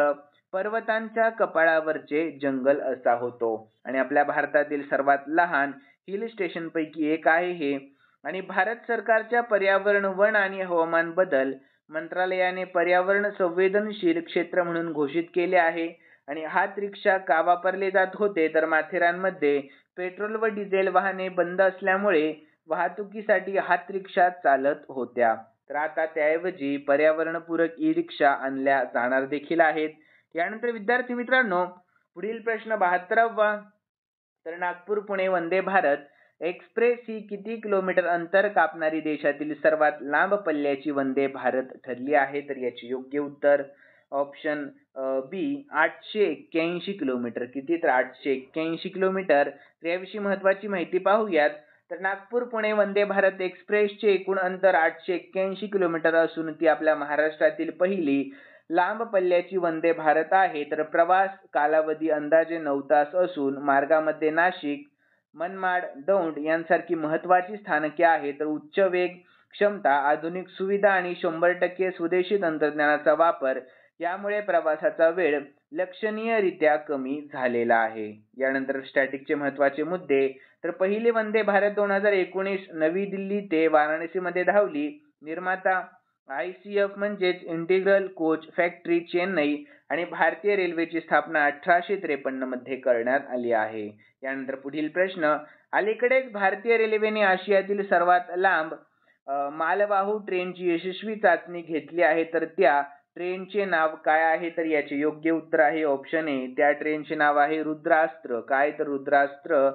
पर्वतांच्या कपाळावरचे जंगल असा होतो. आणि आपल्या भारतातील सर्वात लहान हिल स्टेशन पैकी एक आहे हे. आणि भारत सरकारच्या पर्यावरण, वन आणि हवामान बदल मंत्रालयाने पर्यावरण संवेदनशील क्षेत्र म्हणून घोषित केले आहे. आणि हात रिक्षा का वापरले जात होते? तर माथेरानमध्ये पेट्रोल व डिझेल वाहने बंद असल्यामुळे वाहतुकीसाठी हात रिक्षा चालत होत्या. तर आता त्याऐवजी पर्यावरणपूरक ई रिक्षा आणल्या जाणार देखील आहेत. यानंतर विद्यार्थी मित्रांनो, पुढील प्रश्न 72वा. तर नागपूर पुणे वंदे भारत एक्सप्रेस ही किती किलोमीटर अंतर कापणारी देशातील सर्वात लांब पल्ल्याची वंदे भारत ठरली आहे? तर याचे योग्य उत्तर ऑप्शन बी, 881 किलोमीटर. किती? तर 881 किलोमीटर. तर याविषयी महत्त्वाची माहिती पाहूयात. तर नागपूर पुणे वंदे भारत एक्सप्रेसचे एकूण अंतर 881 किलोमीटर असून ती आपल्या महाराष्ट्रातील पहिली लांब पल्ल्याची वंदे भारत आहे. तर प्रवास कालावधी अंदाजे 9 तास असून मार्गामध्ये नाशिक, मनमाड, दौंड यांसारखी महत्त्वाची स्थानके आहेत. तर उच्च वेग, क्षमता, आधुनिक सुविधा आणि 100% स्वदेशी तंत्रज्ञानाचा वापर यामुळे प्रवासाचा वेळ लक्षणीयरित्या कमी झालेला आहे. यानंतर स्टॅटिकचे महत्त्वाचे मुद्दे. तर पहिली वंदे भारत 2019 नवी दिल्ली ते वाराणसीमध्ये धावली. निर्माता ICF म्हणजेच इंटिग्रल कोच फॅक्टरी, चेन्नई आणि भारतीय रेल्वेची स्थापना 1853 मध्ये करण्यात आली आहे. यानंतर पुढील प्रश्न. अलीकडेच भारतीय रेल्वेने आशियातील सर्वात लांब मालवाहू ट्रेनची यशस्वी चाचणी घेतली आहे. तर त्या ट्रेनचे नाव काय आहे? तर याचे योग्य उत्तर आहे ऑप्शन ए. त्या ट्रेनचे नाव आहे रुद्रास्त्र. काय? तर रुद्रास्त्र.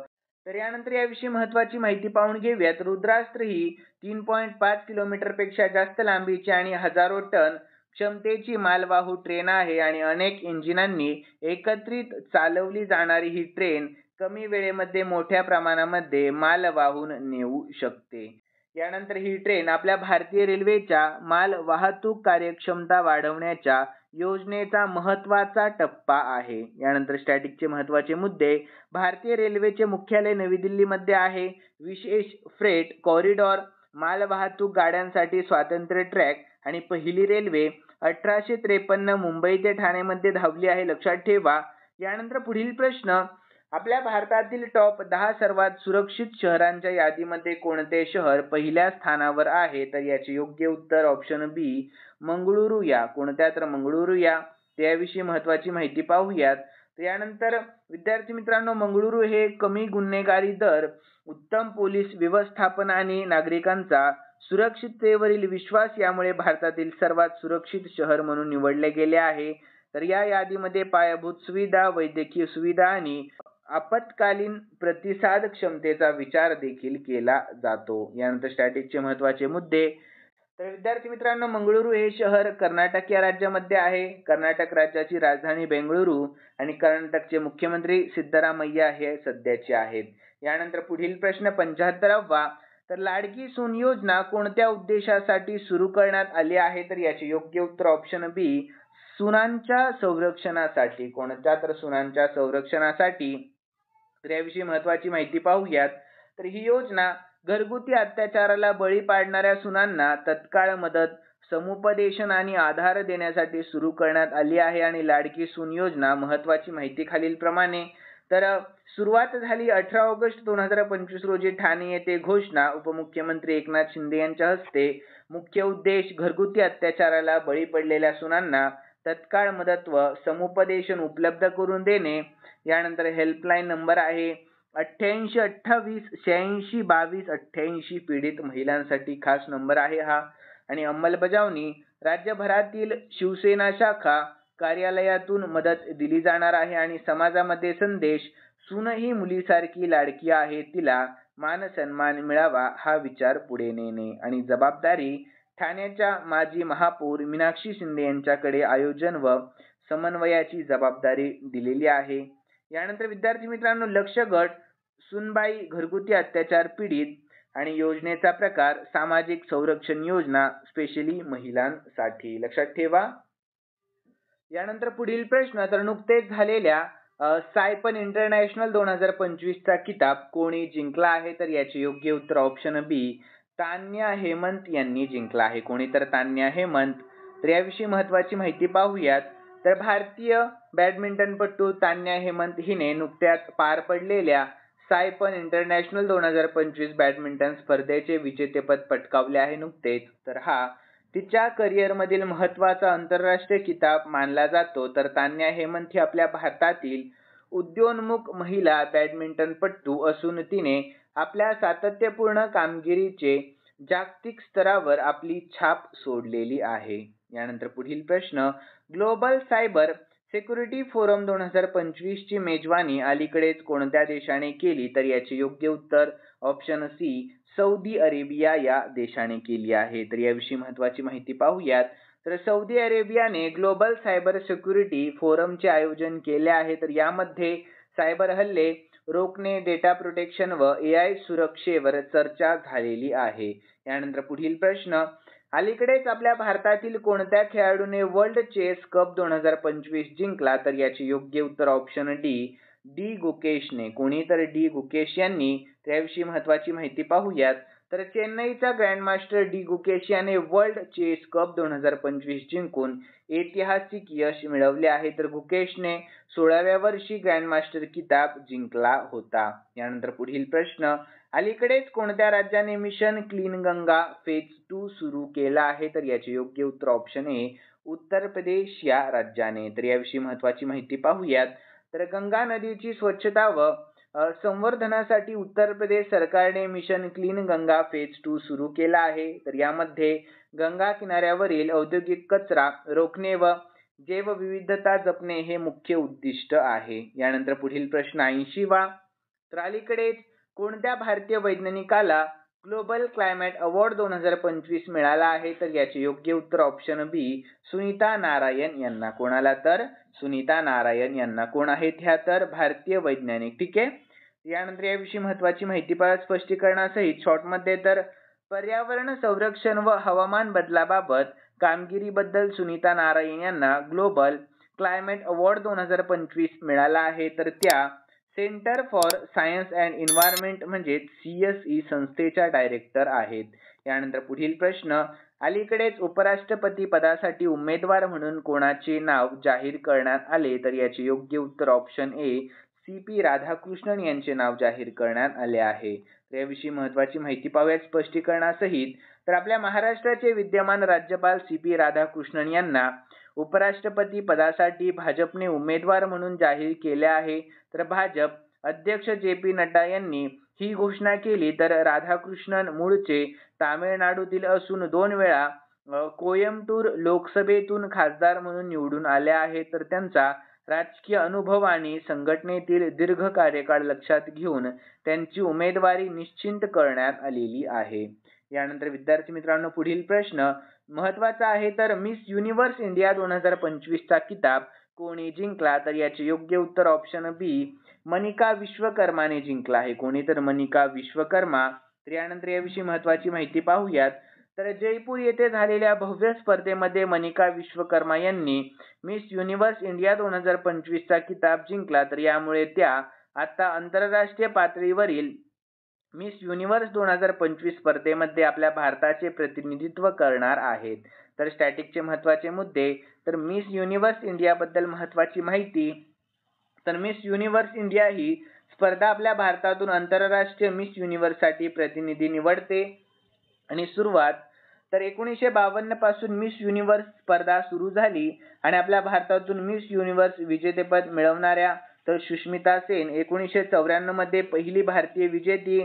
तर यानंतर याविषयी महत्त्वाची माहिती पाहून घेऊयात. रुद्रास्त्र ही 3.5 किलोमीटर पेक्षा जास्त लांबीची आणि हजारो टन क्षमतेची मालवाहू ट्रेन आहे आणि अनेक इंजिनांनी एकत्रित चालवली जाणारी ही ट्रेन कमी वेळेमध्ये मोठ्या प्रमाणामध्ये माल वाहून नेऊ शकते. यानंतर ही ट्रेन आपल्या भारतीय रेल्वेच्या माल वाहतूक कार्यक्षमता वाढवण्याच्या योजनेचा महत्त्वाचा टप्पा आहे. यानंतर स्टॅटिकचे महत्त्वाचे मुद्दे. भारतीय रेल्वेचे मुख्यालय नवी दिल्लीमध्ये आहे. विशेष फ्रेट कॉरिडॉर, मालवाहतूक गाड्यांसाठी स्वातंत्र्य ट्रॅक आणि पहिली रेल्वे 1853 मुंबई ते ठाणेमध्ये धावली आहे. लक्षात ठेवा. यानंतर पुढील प्रश्न. आपल्या भारतातील टॉप 10 सर्वात सुरक्षित शहरांच्या यादीमध्ये कोणते शहर पहिल्या स्थानावर आहे? तर याचे योग्य उत्तर ऑप्शन बी, मंगळुरू या. कोणत्या? तर मंगळुरू या. त्याविषयी महत्त्वाची माहिती पाहूयात. यानंतर विद्यार्थी मित्रांनो, मंगळुरू हे कमी गुन्हेगारी दर, उत्तम पोलीस व्यवस्थापन आणि नागरिकांचा सुरक्षिततेवरील विश्वास यामुळे भारतातील सर्वात सुरक्षित शहर म्हणून निवडले गेले आहे. तर या यादीमध्ये पायाभूत सुविधा, वैद्यकीय सुविधा आणि आपत्कालीन प्रतिसाद क्षमतेचा विचार देखील केला जातो. यानंतर स्टॅटिकचे महत्त्वाचे मुद्दे. तर विद्यार्थी मित्रांनो, मंगळुरू हे शहर कर्नाटक या राज्यामध्ये आहे. कर्नाटक राज्याची राजधानी बेंगळुरू आणि कर्नाटकचे मुख्यमंत्री सिद्धरामय्या हे सध्याचे आहेत. यानंतर पुढील प्रश्न 75वा. तर लाडकी सून योजना कोणत्या उद्देशासाठी सुरू करण्यात आली आहे? तर याचे योग्य उत्तर ऑप्शन बी, सुनांच्या संरक्षणासाठी. कोणत्या? तर सुनांच्या संरक्षणासाठी. तर याविषयी महत्त्वाची माहिती पाहूयात. तर ही योजना घरगुती अत्याचाराला बळी पाडणाऱ्या सुनांना तत्काळ मदत, समुपदेशन आणि आधार देण्यासाठी सुरू करण्यात आली आहे. आणि लाडकी सून योजना महत्त्वाची माहिती खालीलप्रमाणे. तर सुरुवात झाली 18 ऑगस्ट 2025 रोजी ठाणे येथे घोषणा. उपमुख्यमंत्री एकनाथ शिंदे यांच्या हस्ते. मुख्य उद्देश घरगुती अत्याचाराला बळी पडलेल्या सुनांना तत्काळ मदत व समुपदेशन उपलब्ध करून देणे. यानंतर हेल्पलाईन नंबर आहे 8828862288. पीडित महिलांसाठी खास नंबर आहे हा. आणि अंमलबजावणी राज्यभरातील शिवसेना शाखा कार्यालयातून मदत दिली जाणार आहे. आणि समाजामध्ये संदेश. सून ही मुलीसारखी लाडकी आहे, तिला मान सन्मान मिळावा हा विचार पुढे नेणे आणि जबाबदारी ठाण्याच्या माजी महापौर मीनाक्षी शिंदे यांच्याकडे आयोजन व समन्वयाची जबाबदारी दिलेली आहे. यानंतर विद्यार्थी मित्रांनो, लक्ष गट सुनबाई घरगुती अत्याचार पीडित आणि योजनेचा प्रकार सामाजिक संरक्षण योजना स्पेशली महिलांसाठी, लक्षात ठेवा. यानंतर पुढील प्रश्न, तर नुकतेच झालेल्या सायपन इंटरनॅशनल 2025 चा किताब कोणी जिंकला आहे? तर याचे योग्य उत्तर ऑप्शन बी, तान्या हेमंत यांनी जिंकला आहे. कोणी? तर तान्या हेमंत. तर याविषयी महत्त्वाची माहिती पाहूयात. तर भारतीय बॅडमिंटनपटू तान्या हेमंत हिने नुकत्याच पार पडलेल्या सायपन इंटरनॅशनल 2025 बॅडमिंटन स्पर्धेचे विजेतेपद पटकावले आहे नुकतेच. तर हा तिच्या करिअरमधील महत्त्वाचा आंतरराष्ट्रीय किताब मानला जातो. तर तान्या हेमंत ही आपल्या भारतातील उदयोन्मुख महिला बॅडमिंटनपटू असून तिने आपल्या सातत्यपूर्ण कामगिरीचे जागतिक स्तरावर आपली छाप सोडलेली आहे. यानंतर पुढील प्रश्न, ग्लोबल सायबर सिक्युरिटी फोरम 2025 ची मेजवानी अलीकडेच कोणत्या देशाने केली? तर याचे योग्य उत्तर ऑप्शन सी, सौदी अरेबिया या देशाने केली आहे. तर याविषयी महत्त्वाची माहिती पाहूयात. तर सौदी अरेबियाने ग्लोबल सायबर सिक्युरिटी फोरमचे आयोजन केले आहे. तर यामध्ये सायबर हल्ले रोखणे, डेटा प्रोटेक्शन व AI सुरक्षेवर चर्चा झालेली आहे. यानंतर पुढील प्रश्न, अलीकडेच आपल्या भारतातील कोणत्या खेळाडूने वर्ल्ड चेस कप 2025 जिंकला? तर याचे योग्य उत्तर ऑप्शन डी गुकेशने. कोणी? तर डी गुकेश यांनी. त्याविषयी महत्त्वाची माहिती पाहूयात. तर चेन्नईचा ग्रँडमास्टर डी गुकेश याने वर्ल्ड चेस कप 2025 जिंकून ऐतिहासिक यश मिळवले आहे. तर गुकेशने 16व्या वर्षी ग्रँडमास्टर किताब जिंकला होता. यानंतर पुढील प्रश्न, अलीकडेच कोणत्या राज्याने मिशन क्लीन गंगा फेज 2 सुरू केला आहे? तर याचे योग्य उत्तर ऑप्शन ए, उत्तर प्रदेश या राज्याने. तर याविषयी महत्त्वाची माहिती पाहूयात. तर गंगा नदीची स्वच्छता व संवर्धनासाठी उत्तर प्रदेश सरकारने मिशन क्लीन गंगा फेज 2 सुरू केला आहे. तर यामध्ये गंगा किनाऱ्यावरील औद्योगिक कचरा रोखणे व जैवविविधता जपणे हे मुख्य उद्दिष्ट आहे. यानंतर पुढील प्रश्न 80वा, तर अलीकडेच कोणत्या भारतीय वैज्ञानिकाला ग्लोबल क्लायमेट अवॉर्ड 2025 मिळाला आहे? तर याचे योग्य उत्तर ऑप्शन बी, सुनीता नारायण यांना. कोणाला? तर सुनीता नारायण यांना. कोण आहेत ह्या? तर भारतीय वैज्ञानिक. ठीक आहे. यानंतर याविषयी महत्त्वाची माहिती स्पष्टीकरणासहित शॉर्टमध्ये, तर पर्यावरण संरक्षण व हवामान बदलाबाबत कामगिरीबद्दल सुनीता नारायण यांना ग्लोबल क्लायमेट अवॉर्ड 2025 मिळाला आहे. तर त्या centre for science and environment म्हणजे CSE संस्थेच्या डायरेक्टर आहेत. यानंतर पुढील प्रश्न, अलीकडेच उपराष्ट्रपती पदासाठी उमेदवार म्हणून कोणाचे नाव जाहीर करण्यात आले? तर याचे योग्य उत्तर ऑप्शन ए, CP राधाकृष्णन यांचे नाव जाहीर करण्यात आले आहे. तर याविषयी महत्त्वाची माहिती पाहूया स्पष्टीकरणासहित. तर आपल्या महाराष्ट्राचे विद्यमान राज्यपाल CP राधाकृष्णन यांना उपराष्ट्रपती पदासाठी भाजपने उमेदवार म्हणून जाहीर केले आहे. तर भाजप अध्यक्ष JP नड्डा यांनी ही घोषणा केली. तर राधाकृष्णन मूळचे तामिळनाडूतील असून 2 वेळा कोयंबटूर लोकसभेतून खासदार म्हणून निवडून आले आहेत. तर त्यांचा राजकीय अनुभव आणि संघटनेतील दीर्घ कार्यकाळ लक्षात घेऊन त्यांची उमेदवारी निश्चित करण्यात आलेली आहे. यानंतर विद्यार्थी मित्रांनो, पुढील प्रश्न महत्त्वाचा आहे. तर मिस युनिव्हर्स इंडिया 2025 चा किताब कोणी जिंकला? तर याचे योग्य उत्तर ऑप्शन बी, मनिका विश्वकर्माने जिंकला आहे. कोणी? तर मनिका विश्वकर्मा. तर यानंतर याविषयी महत्त्वाची माहिती पाहूयात. तर जयपूर येथे झालेल्या भव्य स्पर्धेमध्ये मनिका विश्वकर्मा यांनी मिस युनिव्हर्स इंडिया 2025 चा किताब जिंकला. तर यामुळे त्या आता आंतरराष्ट्रीय पातळीवरील मिस युनिव्हर्स 2025 स्पर्धेमध्ये आपल्या भारताचे प्रतिनिधित्व करणार आहेत. तर स्टॅटिकचे महत्त्वाचे मुद्दे, तर मिस युनिव्हर्स इंडिया बद्दल महत्त्वाची माहिती. तर मिस युनिव्हर्स इंडिया ही स्पर्धा आपल्या भारतातून आंतरराष्ट्रीय मिस युनिव्हर्स साठी प्रतिनिधी निवडते आणि सुरुवात तर 1952 पासून मिस युनिव्हर्स स्पर्धा सुरू झाली आणि आपल्या भारतातून मिस युनिव्हर्स विजेतेपद मिळवणाऱ्या तर सुष्मिता सेन 1994 मध्ये पहिली भारतीय विजेती,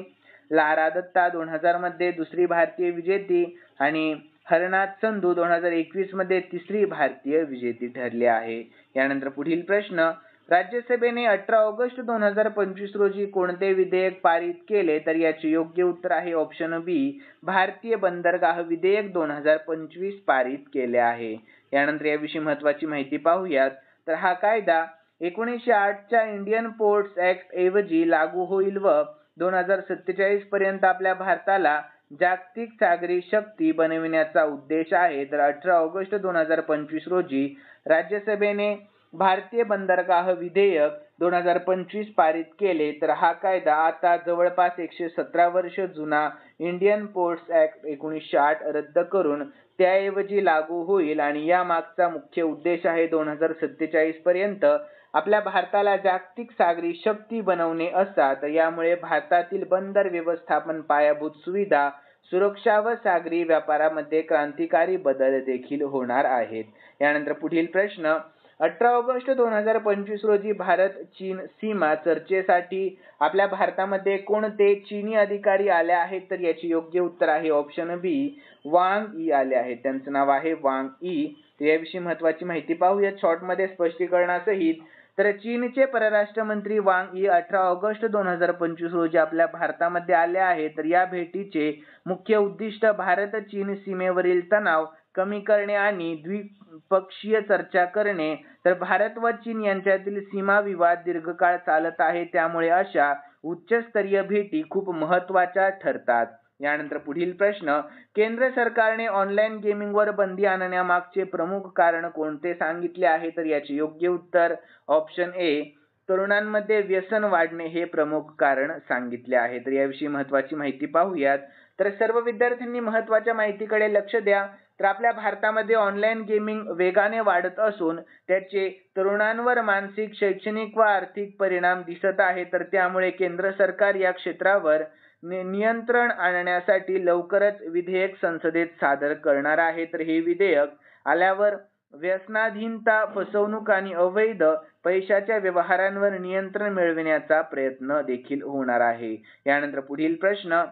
लारा दत्ता 2000 मध्ये दुसरी भारतीय विजेती आणि हरनाथ संधू 2021 मध्ये तिसरी भारतीय विजेती ठरली आहे. यानंतर पुढील प्रश्न, राज्यसभेने 18 ऑगस्ट 2025 रोजी कोणते विधेयक पारित केले? तर याचे योग्य उत्तर आहे ऑप्शन बी, भारतीय बंदरगाह विधेयक 2025 पारित केले आहे. यानंतर याविषयी महत्त्वाची माहिती पाहूयात. तर हा कायदा 1908 च्या इंडियन पोर्ट्स ऍक्ट ऐवजी लागू होईल व 2047 पर्यंत आपल्या भारताला जागतिक सागरी शक्ती बनविण्याचा उद्देश आहे. तर 18 ऑगस्ट 2025 रोजी राज्यसभेने भारतीय बंदरगाह विधेयक 2025 पारित केले. तर हा कायदा आता जवळपास 117 वर्ष जुना इंडियन पोर्ट्स ऍक्ट 1908 रद्द करून त्याऐवजी लागू होईल आणि या मागचा मुख्य उद्देश आहे 2047 पर्यंत आपल्या भारताला जागतिक सागरी शक्ती बनवणे असा. तर यामुळे भारतातील बंदर व्यवस्थापन, पायाभूत सुविधा, सुरक्षा व सागरी व्यापारामध्ये क्रांतिकारी बदल देखील होणार आहेत. यानंतर पुढील प्रश्न, 18 ऑगस्ट 2025 रोजी भारत चीन सीमा चर्चेसाठी आपल्या भारतामध्ये कोणते चीनी अधिकारी आले आहेत? तर याचे योग्य उत्तर आहे ऑप्शन बी, वांग ई आले आहेत. त्यांचं नाव आहे वांग ई. तर याविषयी महत्त्वाची माहिती पाहूया शॉर्टमध्ये स्पष्टीकरणासहित. तर चीनचे परराष्ट्र मंत्री वांग ई 18 ऑगस्ट 2025 रोजी आपल्या भारतामध्ये आले आहेत. तर या भेटीचे मुख्य उद्दिष्ट भारत चीन सीमेवरील तणाव कमी करणे आणि द्विपक्षीय चर्चा करणे. तर भारत व चीन यांच्यातील सीमा विवाद दीर्घकाळ चालत आहे, त्यामुळे अशा उच्चस्तरीय भेटी खूप महत्त्वाच्या ठरतात. यानंतर पुढील प्रश्न, केंद्र सरकारने ऑनलाईन गेमिंगवर बंदी आणण्यामागचे प्रमुख कारण कोणते सांगितले आहे? तर याचे योग्य उत्तर ऑप्शन ए, तरुणांमध्ये व्यसन वाढणे हे प्रमुख कारण सांगितले आहे. तर याविषयी महत्त्वाची माहिती पाहूयात. तर सर्व विद्यार्थ्यांनी महत्त्वाच्या माहितीकडे लक्ष द्या. तर आपल्या भारतामध्ये ऑनलाईन गेमिंग वेगाने वाढत असून त्याचे तरुणांवर मानसिक, शैक्षणिक व आर्थिक परिणाम दिसत आहे. तर त्यामुळे केंद्र सरकार या क्षेत्रावर नियंत्रण आणण्यासाठी लवकरच विधेयक संसदेत सादर करणार आहे. तर हे विधेयक आल्यावर व्यसनाधीनता, फसवणूक आणि अवैध पैशाच्या व्यवहारांवर नियंत्रण मिळविण्याचा प्रयत्न देखील होणार आहे. यानंतर पुढील प्रश्न,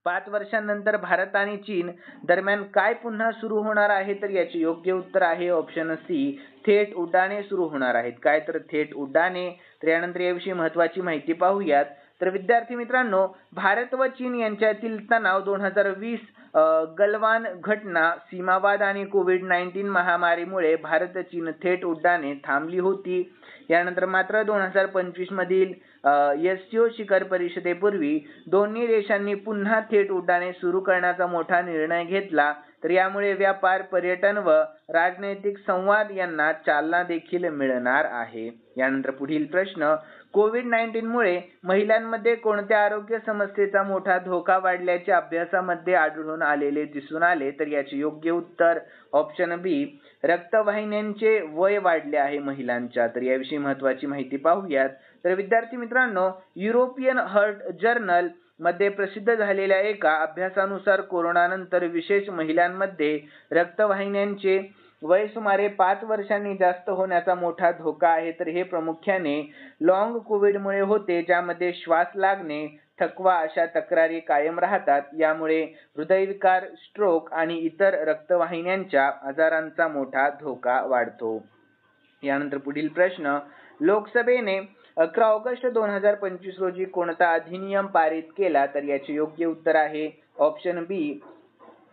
5 वर्षांनंतर भारत आणि चीन दरम्यान काय पुन्हा सुरू होणार आहे? तर याचे योग्य उत्तर आहे ऑप्शन सी, थेट उड्डाणे सुरू होणार आहेत. काय? तर थेट उड्डाणे. तर यानंतर याविषयी महत्त्वाची माहिती पाहूयात. तर विद्यार्थी मित्रांनो, भारत व चीन यांच्यातील तणाव 2020 गलवान घटना, सीमावाद आणि कोविड-19 महामारीमुळे भारत चीन थेट उड्डाणे थांबली होती. यानंतर मात्र 2025 मधील SCO शिखर परिषदेपूर्वी दोन्ही देशांनी पुन्हा थेट उड्डाणे सुरू करण्याचा मोठा निर्णय घेतला. तर यामुळे व्यापार, पर्यटन व राजनैतिक संवाद यांना चालना देखील मिळणार आहे. यानंतर पुढील प्रश्न, कोविड-19 मुळे महिलांमध्ये कोणत्या आरोग्य समस्येचा मोठा धोका वाढल्याचे अभ्यासामध्ये आढळून आलेले दिसून आले? तर याचे योग्य उत्तर ऑप्शन बी, रक्तवाहिन्यांचे वय वाढले आहे महिलांच्या. तर याविषयी महत्त्वाची माहिती पाहूयात. तर विद्यार्थी मित्रांनो, युरोपियन हार्ट जर्नल मध्ये प्रसिद्ध झालेल्या एका अभ्यासानुसार कोरोनानंतर विशेष महिलांमध्ये रक्तवाहिन्यांचे वय सुमारे 5 वर्षांनी जास्त होण्याचा मोठा धोका आहे. तर हे प्रामुख्याने लॉंग कोविडमुळे होते, ज्यामध्ये श्वास लागणे, थकवा अशा तक्रारी कायम राहतात. यामुळे हृदयविकार, स्ट्रोक आणि इतर रक्तवाहिन्यांच्या आजारांचा मोठा धोका वाढतो. यानंतर पुढील प्रश्न, लोकसभेने 11 ऑगस्ट 2025 रोजी कोणता अधिनियम पारित केला? तर याचे योग्य उत्तर आहे ऑप्शन बी,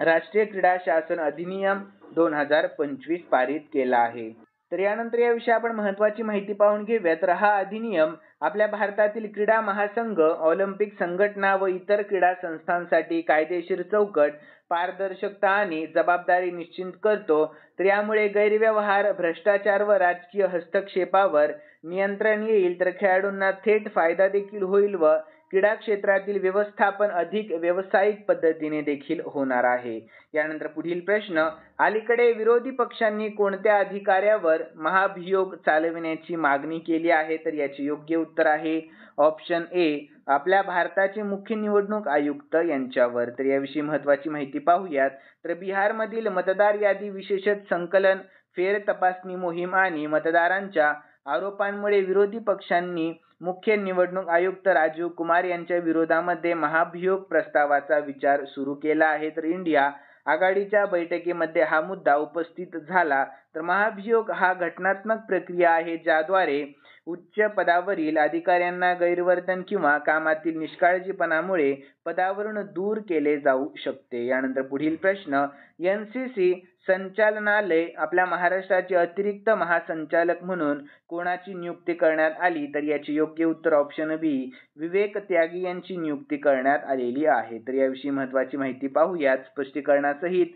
राष्ट्रीय क्रीडा शासन अधिनियम 2025 पारित केला आहे. तर यानंतर याविषयी आपण महत्त्वाची माहिती पाहून घेऊया. तर हा अधिनियम आपल्या भारतातील क्रीडा महासंघ, ऑलिम्पिक संघटना व इतर क्रीडा संस्थांसाठी कायदेशीर चौकट, पारदर्शकता आणि जबाबदारी निश्चित करतो. तर यामुळे गैरव्यवहार, भ्रष्टाचार व राजकीय हस्तक्षेपावर नियंत्रण येईल. तर खेळाडूंना थेट फायदा देखील होईल व क्रीडा क्षेत्रातील व्यवस्थापन अधिक व्यावसायिक पद्धतीने देखील होणार आहे. यानंतर पुढील प्रश्न, अलीकडे विरोधी पक्षांनी कोणत्या अधिकाऱ्यावर महाभियोग चालविण्याची मागणी केली आहे? तर याचे योग्य उत्तर आहे ऑप्शन ए, आपल्या भारताचे मुख्य निवडणूक आयुक्त यांच्यावर. तर याविषयी महत्त्वाची माहिती पाहूयात. तर बिहारमधील मतदार यादी विशेषत संकलन, फेर तपासणी मोहीम आणि मतदारांच्या आरोपांमुळे विरोधी पक्षांनी मुख्य निवडणूक आयुक्त राजीव कुमार यांच्या विरोधामध्ये महाभियोग प्रस्तावाचा विचार सुरू केला आहे. तर इंडिया आघाडीच्या बैठकीमध्ये हा मुद्दा उपस्थित झाला. तर महाभियोग हा घटनात्मक प्रक्रिया आहे, ज्याद्वारे उच्च पदावरील अधिकाऱ्यांना गैरवर्तन किंवा कामातील निष्काळजीपणामुळे पदावरून दूर केले जाऊ शकते. यानंतर पुढील प्रश्न, NCC संचालनालय आपल्या महाराष्ट्राचे अतिरिक्त महासंचालक म्हणून कोणाची नियुक्ती करण्यात आली? तर याचे योग्य उत्तर ऑप्शन बी, विवेक त्यागी यांची नियुक्ती करण्यात आलेली आहे. तर याविषयी महत्त्वाची माहिती पाहूयात स्पष्टीकरणासहित.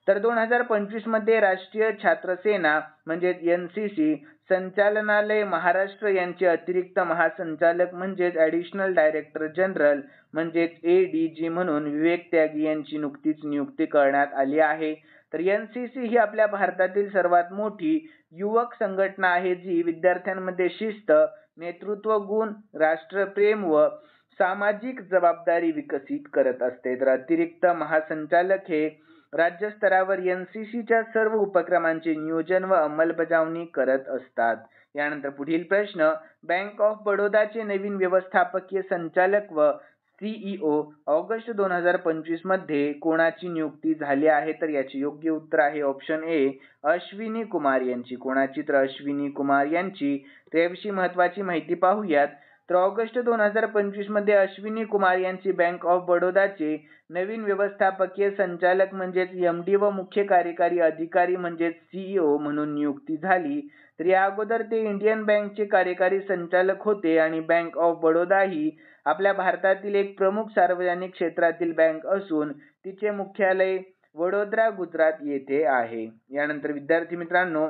तर 2025 मध्ये राष्ट्रीय छात्र सेना म्हणजेच NCC संचालनालय महाराष्ट्र यांचे अतिरिक्त महासंचालक म्हणजेच ॲडिशनल डायरेक्टर जनरल म्हणजेच ADG म्हणून विवेक त्यागी यांची नुकतीच नियुक्ती करण्यात आली आहे. तर NCC ही आपल्या भारतातील सर्वात मोठी युवक संघटना आहे जी विद्यार्थ्यांमध्ये शिस्त, नेतृत्व गुण, राष्ट्रप्रेम व सामाजिक जबाबदारी विकसित करत असते. तर अतिरिक्त महासंचालक हे राज्य स्तरावर NCCच्या सर्व उपक्रमांचे नियोजन व अंमलबजावणी करत असतात. यानंतर पुढील प्रश्न, बँक ऑफ बडोदाचे नवीन व्यवस्थापकीय संचालक व CEO ऑगस्ट 2025 मध्ये कोणाची नियुक्ती झाली आहे? तर याचे योग्य उत्तर आहे ऑप्शन ए, अश्विनी कुमार यांची. कोणाची? तर अश्विनी कुमार यांची. त्याविषयी महत्त्वाची माहिती पाहूयात. तर ऑगस्ट 2025 मध्ये अश्विनी कुमार यांची बँक ऑफ बडोदाचे नवीन व्यवस्थापकीय संचालक म्हणजेच MD व मुख्य कार्यकारी अधिकारी म्हणजेच CEO म्हणून नियुक्ती झाली. तर या अगोदर ते इंडियन बँकचे कार्यकारी संचालक होते आणि बँक ऑफ बडोदा ही आपल्या भारतातील एक प्रमुख सार्वजनिक क्षेत्रातील बँक असून तिचे मुख्यालय वडोदरा गुजरात येथे आहे. यानंतर विद्यार्थी मित्रांनो,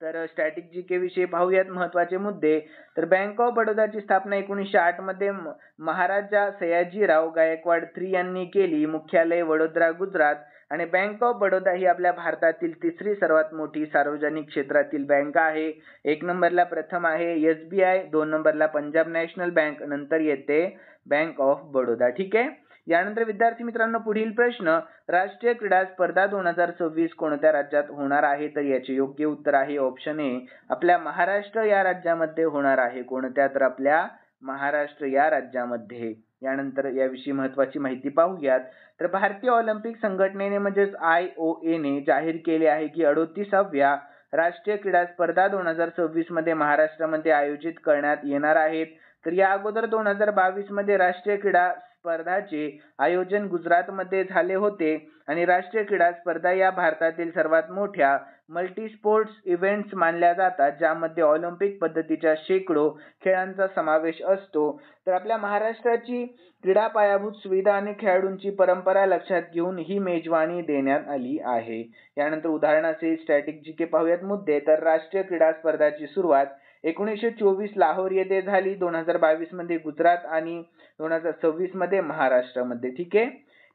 तर स्टॅटिक जीके विषयी पाहूयात महत्त्वाचे मुद्दे. तर बँक ऑफ बडोदाची स्थापना 1908 मध्ये महाराजा सयाजीराव गायकवाड III यांनी केली. मुख्यालय वडोदरा गुजरात. आणि बँक ऑफ बडोदा ही आपल्या भारतातील तिसरी सर्वात मोठी सार्वजनिक क्षेत्रातील बँक आहे. 1 नंबरला प्रथम आहे SBI, 2 नंबरला पंजाब नॅशनल बँक, नंतर येते बँक ऑफ बडोदा. ठीक आहे. यानंतर विद्यार्थी मित्रांनो, पुढील प्रश्न, राष्ट्रीय क्रीडा स्पर्धा 2026 कोणत्या राज्यात होणार आहे? तर याचे योग्य उत्तर आहे ऑप्शन ए, आपल्या महाराष्ट्र या राज्यामध्ये होणार आहे. कोणत्या? तर आपल्या महाराष्ट्र या राज्यामध्ये. यानंतर याविषयी महत्त्वाची माहिती पाहूयात. तर भारतीय ऑलिम्पिक संघटनेने म्हणजेच IOA ने जाहीर केले आहे की 38व्या राष्ट्रीय क्रीडा स्पर्धा 2026 मध्ये महाराष्ट्रामध्ये आयोजित करण्यात येणार आहेत. तर या अगोदर 2022 मध्ये राष्ट्रीय क्रीडा स्पर्धाचे आयोजन गुजरातमध्ये झाले होते आणि राष्ट्रीय क्रीडा स्पर्धा या भारतातील सर्वात मोठ्या मल्टी स्पोर्ट्स इव्हेंट्स मानल्या जातात, ज्यामध्ये ऑलिम्पिक पद्धतीच्या शेकडो खेळांचा समावेश असतो. तर आपल्या महाराष्ट्राची क्रीडा पायाभूत सुविधा आणि खेळाडूंची परंपरा लक्षात घेऊन ही मेजवानी देण्यात आली आहे. यानंतर उदाहरणाचे स्टॅटिक जीके पाहूयात मुद्दे. तर राष्ट्रीय क्रीडा स्पर्धाची सुरुवात 1924 लाहोर येथे झाली, 2022 मध्ये गुजरात आणि 2026 मध्ये महाराष्ट्रामध्ये. ठीक आहे.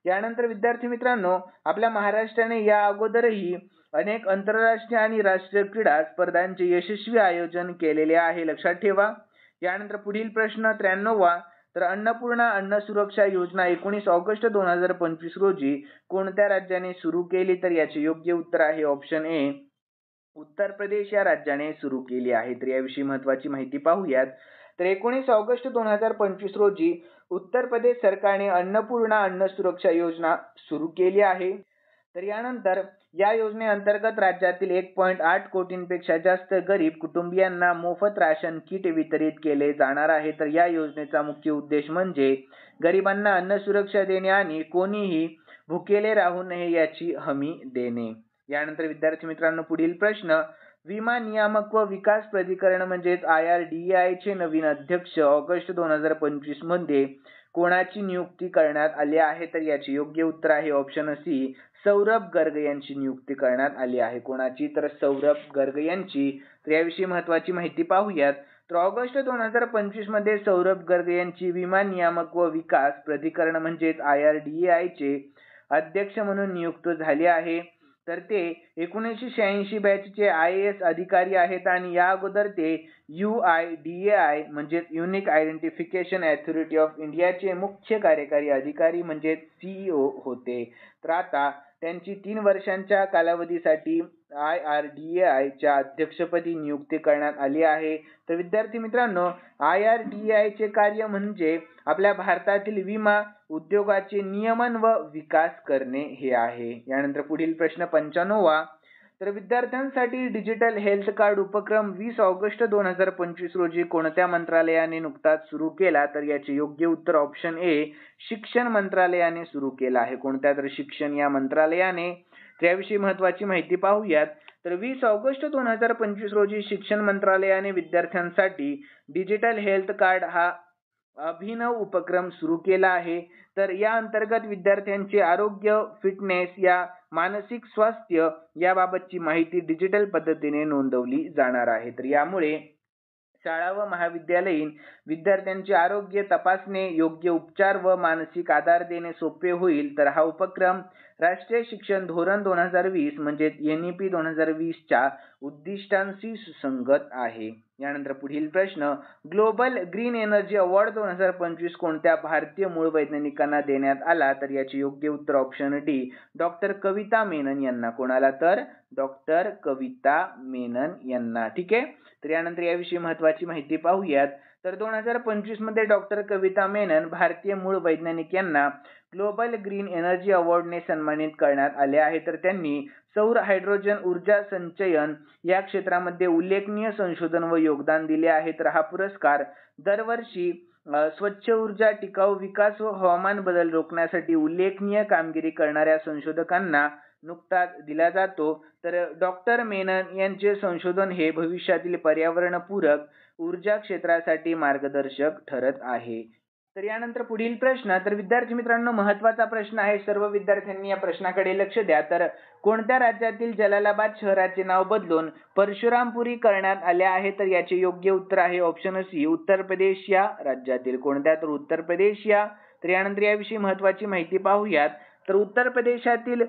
यानंतर विद्यार्थी मित्रांनो, आपल्या महाराष्ट्राने या अगोदरही अनेक आंतरराष्ट्रीय आणि राष्ट्रीय क्रीडा स्पर्धांचे यशस्वी आयोजन केलेले आहे, लक्षात ठेवा. यानंतर पुढील प्रश्न 93वा, तर अन्नपूर्णा अन्न सुरक्षा योजना 19 ऑगस्ट 2025 रोजी कोणत्या राज्याने सुरू केली? तर याचे योग्य उत्तर आहे ऑप्शन ए, उत्तर प्रदेश या राज्याने सुरू केली आहे. तर याविषयी महत्त्वाची माहिती पाहूयात. तर 19 ऑगस्ट 2025 रोजी उत्तर प्रदेश सरकारने अन्नपूर्णा अन्न सुरक्षा योजना सुरू केली आहे. तर यानंतर या योजनेअंतर्गत राज्यातील 1.8 कोटींपेक्षा जास्त गरीब कुटुंबियांना मोफत राशन किट वितरित केले जाणार आहे. तर या योजनेचा मुख्य उद्देश म्हणजे गरिबांना अन्न सुरक्षा देणे आणि कोणीही भुकेले राहू नये याची हमी देणे. यानंतर विद्यार्थी मित्रांनो, पुढील प्रश्न, विमा नियामक व विकास प्राधिकरण म्हणजेच IRDAI चे नवीन अध्यक्ष ऑगस्ट 2025 मध्ये कोणाची नियुक्ती करण्यात आली आहे? तर याचे योग्य उत्तर आहे ऑप्शन सी, सौरभ गर्ग यांची नियुक्ती करण्यात आली आहे. कोणाची? तर सौरभ गर्ग यांची. तर याविषयी महत्त्वाची माहिती पाहूयात. तर ऑगस्ट 2025 मध्ये सौरभ गर्ग यांची विमा नियामक व विकास प्राधिकरण म्हणजेच IRDAI चे अध्यक्ष म्हणून नियुक्त झाले आहे. तर ते 1986 बॅचचे IAS अधिकारी आहेत आणि या अगोदर ते UIDAI म्हणजेच युनिक आयडेंटिफिकेशन अथॉरिटी ऑफ इंडियाचे मुख्य कार्यकारी अधिकारी म्हणजेच CEO होते. तर आता त्यांची 3 वर्षांच्या कालावधीसाठी IRDAI च्या अध्यक्षपदी नियुक्ती करण्यात आली आहे. तर विद्यार्थी मित्रांनो, IRDAI चे कार्य म्हणजे आपल्या भारतातील विमा उद्योगाचे नियमन व विकास करणे हे आहे. यानंतर पुढील प्रश्न 95वा, तर विद्यार्थ्यांसाठी डिजिटल हेल्थ कार्ड उपक्रम 20 ऑगस्ट 2025 रोजी कोणत्या मंत्रालयाने नुकताच सुरू केला? तर याचे योग्य उत्तर ऑप्शन ए, शिक्षण मंत्रालयाने सुरू केला आहे. कोणत्या? तर शिक्षण या मंत्रालयाने. त्याविषयी महत्त्वाची माहिती पाहूयात. तर 20 ऑगस्ट 2025 रोजी शिक्षण मंत्रालयाने विद्यार्थ्यांसाठी डिजिटल हेल्थ कार्ड हा अभिनव उपक्रम सुरू केला आहे. तर या अंतर्गत विद्यार्थ्यांचे आरोग्य, फिटनेस या मानसिक स्वास्थ्य याबाबतची माहिती डिजिटल पद्धतीने नोंदवली जाणार आहे. तर यामुळे शाळा व महाविद्यालयीन विद्यार्थ्यांचे आरोग्य तपासणे, योग्य उपचार व मानसिक आधार देणे सोपे होईल. तर हा उपक्रम राष्ट्रीय शिक्षण धोरण 2020 म्हणजे NEP 2020 च्या उद्दिष्टांशी सुसंगत आहे. यानंतर पुढील प्रश्न, ग्लोबल ग्रीन एनर्जी अवॉर्ड 2025 कोणत्या भारतीय मूळ वैज्ञानिकांना देण्यात आला? तर याचे योग्य उत्तर ऑप्शन डी, डॉक्टर कविता मेनन यांना. कोणाला? तर डॉक्टर कविता मेनन यांना. ठीक आहे. तर यानंतर याविषयी महत्त्वाची माहिती पाहूयात. तर 2025 मध्ये डॉक्टर कविता मेनन भारतीय मूळ वैज्ञानिक यांना ग्लोबल ग्रीन एनर्जी अवॉर्डने सन्मानित करण्यात आले आहे. तर त्यांनी सौर हायड्रोजन ऊर्जा संचयन या क्षेत्रामध्ये उल्लेखनीय संशोधन व योगदान दिले आहे. तर हा पुरस्कार दरवर्षी स्वच्छ ऊर्जा, टिकाऊ विकास व हवामान बदल रोखण्यासाठी उल्लेखनीय कामगिरी करणाऱ्या संशोधकांना नुकताच दिला जातो. तर डॉक्टर मेनन यांचे संशोधन हे भविष्यातील पर्यावरणपूरक ऊर्जा क्षेत्रासाठी मार्गदर्शक ठरत आहे. तर यानंतर पुढील प्रश्न, तर विद्यार्थी मित्रांनो महत्त्वाचा प्रश्न आहे, सर्व विद्यार्थ्यांनी या प्रश्नाकडे लक्ष द्या. तर कोणत्या राज्यातील जलालाबाद शहराचे नाव बदलून परशुरामपुरी करण्यात आले आहे? तर याचे योग्य उत्तर आहे ऑप्शन सी, उत्तर प्रदेश या राज्यातील. कोणत्या? तर उत्तर प्रदेश या. तर यानंतर याविषयी महत्त्वाची माहिती पाहूयात. तर उत्तर प्रदेशातील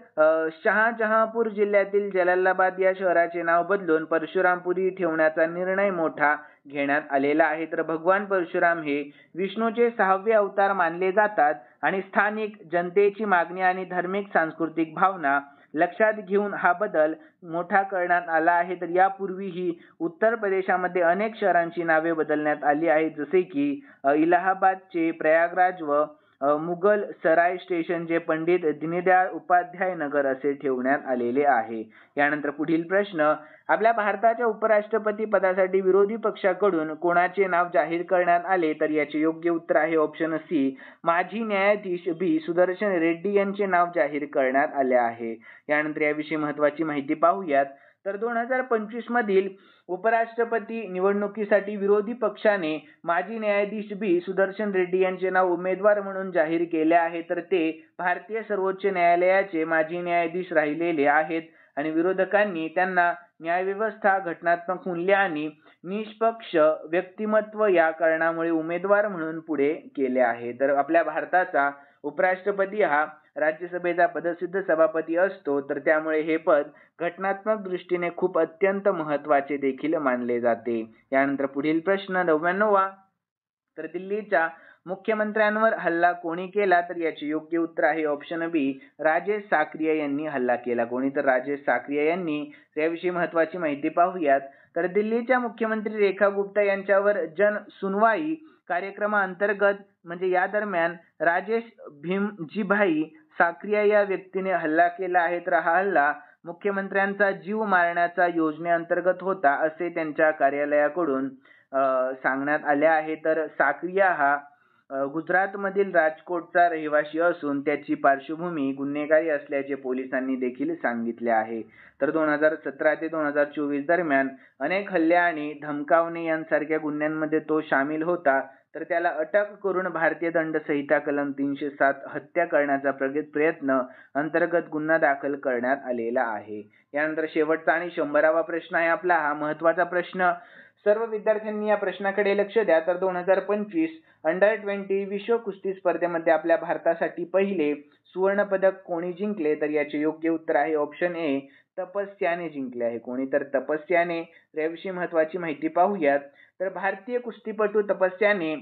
शहाजहांपूर जिल्ह्यातील जलालाबाद या शहराचे नाव बदलून परशुरामपुरी ठेवण्याचा निर्णय मोठा घेण्यात आलेला आहे. तर भगवान परशुराम हे विष्णूचे 6वे अवतार मानले जातात आणि स्थानिक जनतेची मागणी आणि धार्मिक सांस्कृतिक भावना लक्षात घेऊन हा बदल मोठा करण्यात आला आहे. तर यापूर्वीही उत्तर प्रदेशामध्ये अनेक शहरांची नावे बदलण्यात आली आहेत, जसे की इलाहाबादचे प्रयागराज व मुघल सराय स्टेशन जे पंडित दीनदयाळ उपाध्याय नगर असे ठेवण्यात आलेले आहे. यानंतर पुढील प्रश्न, आपल्या भारताच्या उपराष्ट्रपती पदासाठी विरोधी पक्षाकडून कोणाचे नाव जाहीर करण्यात आले? तर याचे योग्य उत्तर आहे ऑप्शन सी, माजी न्यायाधीश बी सुदर्शन रेड्डी यांचे नाव जाहीर करण्यात आले आहे. यानंतर याविषयी महत्त्वाची माहिती पाहूयात. तर 2025 मधील उपराष्ट्रपती निवडणुकीसाठी विरोधी पक्षाने माजी न्यायाधीश बी सुदर्शन रेड्डी यांचे नाव उमेदवार म्हणून जाहीर केले आहे. तर ते भारतीय सर्वोच्च न्यायालयाचे माजी न्यायाधीश राहिलेले आहेत आणि विरोधकांनी त्यांना न्यायव्यवस्था, घटनात्मक मूल्य आणि निष्पक्ष व्यक्तिमत्व या कारणामुळे उमेदवार म्हणून पुढे केले आहे. तर आपल्या भारताचा उपराष्ट्रपती हा राज्यसभेचा पदसिद्ध सभापती असतो, तर त्यामुळे हे पद घटनात्मक दृष्टीने खूप अत्यंत महत्त्वाचे देखील मानले जाते. यानंतर पुढील प्रश्न 99वा, तर दिल्लीच्या मुख्यमंत्र्यांवर हल्ला कोणी केला? तर याचे योग्य उत्तर आहे ऑप्शन बी, राजेश साकरिया यांनी हल्ला केला. कोणी? तर राजेश साकरिया यांनी. त्याविषयी महत्त्वाची माहिती पाहूयात. तर दिल्लीच्या मुख्यमंत्री रेखा गुप्ता यांच्यावर जन सुनवाई कार्यक्रमाअंतर्गत म्हणजे या दरम्यान राजेश भीमजीभाई साकरिया या व्यक्तीने हल्ला केला आहे. तर हा हल्ला मुख्यमंत्र्यांचा जीव मारण्याचा योजनेअंतर्गत होता असे त्यांच्या कार्यालयाकडून सांगण्यात आले आहे. तर साकरिया हा गुजरातमधील राजकोटचा रहिवासी असून त्याची पार्श्वभूमी गुन्हेगारी असल्याचे पोलिसांनी देखील सांगितले आहे. तर 2017 ते 2024 दरम्यान अनेक हल्ले आणि धमकावणे यांसारख्या गुन्ह्यांमध्ये तो सामील होता. तर त्याला अटक करून भारतीय दंड संहिता कलम 307 हत्या करण्याचा प्रयत्न अंतर्गत गुन्हा दाखल करण्यात आलेला आहे. यानंतर शेवटचा आणि 100वा प्रश्न आहे आपला, हा महत्त्वाचा प्रश्न. सर्व विद्यार्थ्यांनी या प्रश्नाकडे लक्ष द्या. तर 2025 अंडर-20 विश्व कुस्ती स्पर्धेमध्ये आपल्या भारतासाठी पहिले सुवर्ण पदक कोणी जिंकले? तर याचे योग्य उत्तर आहे ऑप्शन ए, तपस्याने जिंकले आहे. कोणी? तर तपस्याने. याविषयी महत्त्वाची माहिती पाहूयात. तर भारतीय कुस्तीपटू तपस्याने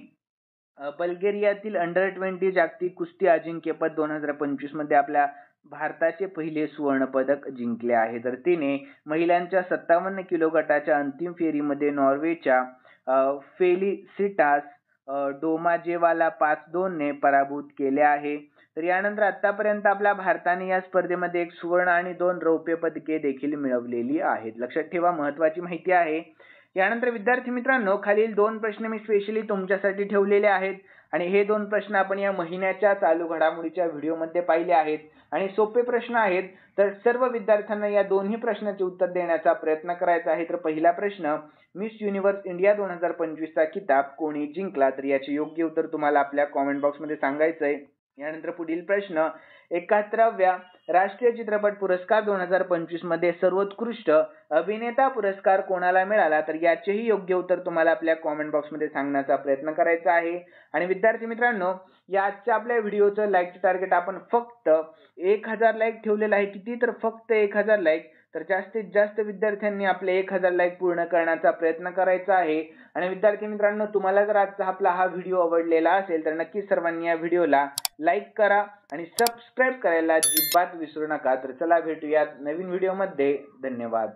बल्गेरियातील अंडर-20 जागतिक कुस्ती अजिंक्यपद 2025 मध्ये आपल्या भारताचे पहिले सुवर्ण पदक जिंकले आहे. तर तिने महिलांच्या 57 किलो गटाच्या अंतिम फेरीमध्ये नॉर्वेच्या फेलिसिटास डोमाजेवाला 5-2 ने पराभूत केले आहे. तर यानंतर आतापर्यंत आपल्या भारताने या स्पर्धेमध्ये 1 सुवर्ण आणि 2 रौप्य पदके देखील मिळवलेली आहेत. लक्षात ठेवा, महत्त्वाची माहिती आहे. यानंतर विद्यार्थी मित्रांनो, खालील 2 प्रश्न मी स्पेशली तुमच्यासाठी ठेवलेले आहेत आणि हे 2 प्रश्न आपण या महिन्याच्या चालू घडामोडीच्या व्हिडिओमध्ये पाहिले आहेत आणि सोपे प्रश्न आहेत. तर सर्व विद्यार्थ्यांना या दोन्ही प्रश्नाचे उत्तर देण्याचा प्रयत्न करायचा आहे. तर पहिला प्रश्न, मिस युनिव्हर्स इंडिया 2025 चा किताब कोणी जिंकला? तर याचे योग्य उत्तर तुम्हाला आपल्या कॉमेंट बॉक्समध्ये सांगायचं आहे. यानंतर पुढील प्रश्न, 71व्या राष्ट्रीय चित्रपट पुरस्कार 2025 मध्ये सर्वोत्कृष्ट अभिनेता पुरस्कार कोणाला मिळाला? तर याचेही योग्य उत्तर तुम्हाला आपल्या कॉमेंट बॉक्समध्ये सांगण्याचा प्रयत्न करायचा आहे. आणि विद्यार्थी मित्रांनो, या आजच्या आपल्या व्हिडिओचं लाईकचं टार्गेट आपण फक्त 1000 लाईक ठेवलेलं आहे. किती? तर फक्त 1000 लाईक. तर जास्तीत जास्त विद्यार्थ्यांनी आपले 1000 लाईक पूर्ण करण्याचा प्रयत्न करायचा आहे. आणि विद्यार्थी मित्रांनो, तुम्हाला जर आजचा आपला हा व्हिडिओ आवडलेला असेल तर नक्कीच सर्वांनी या व्हिडिओला लाईक करा आणि सबस्क्राईब करायला अजिबात विसरू नका. तर चला भेटूयात नवीन व्हिडिओमध्ये. धन्यवाद.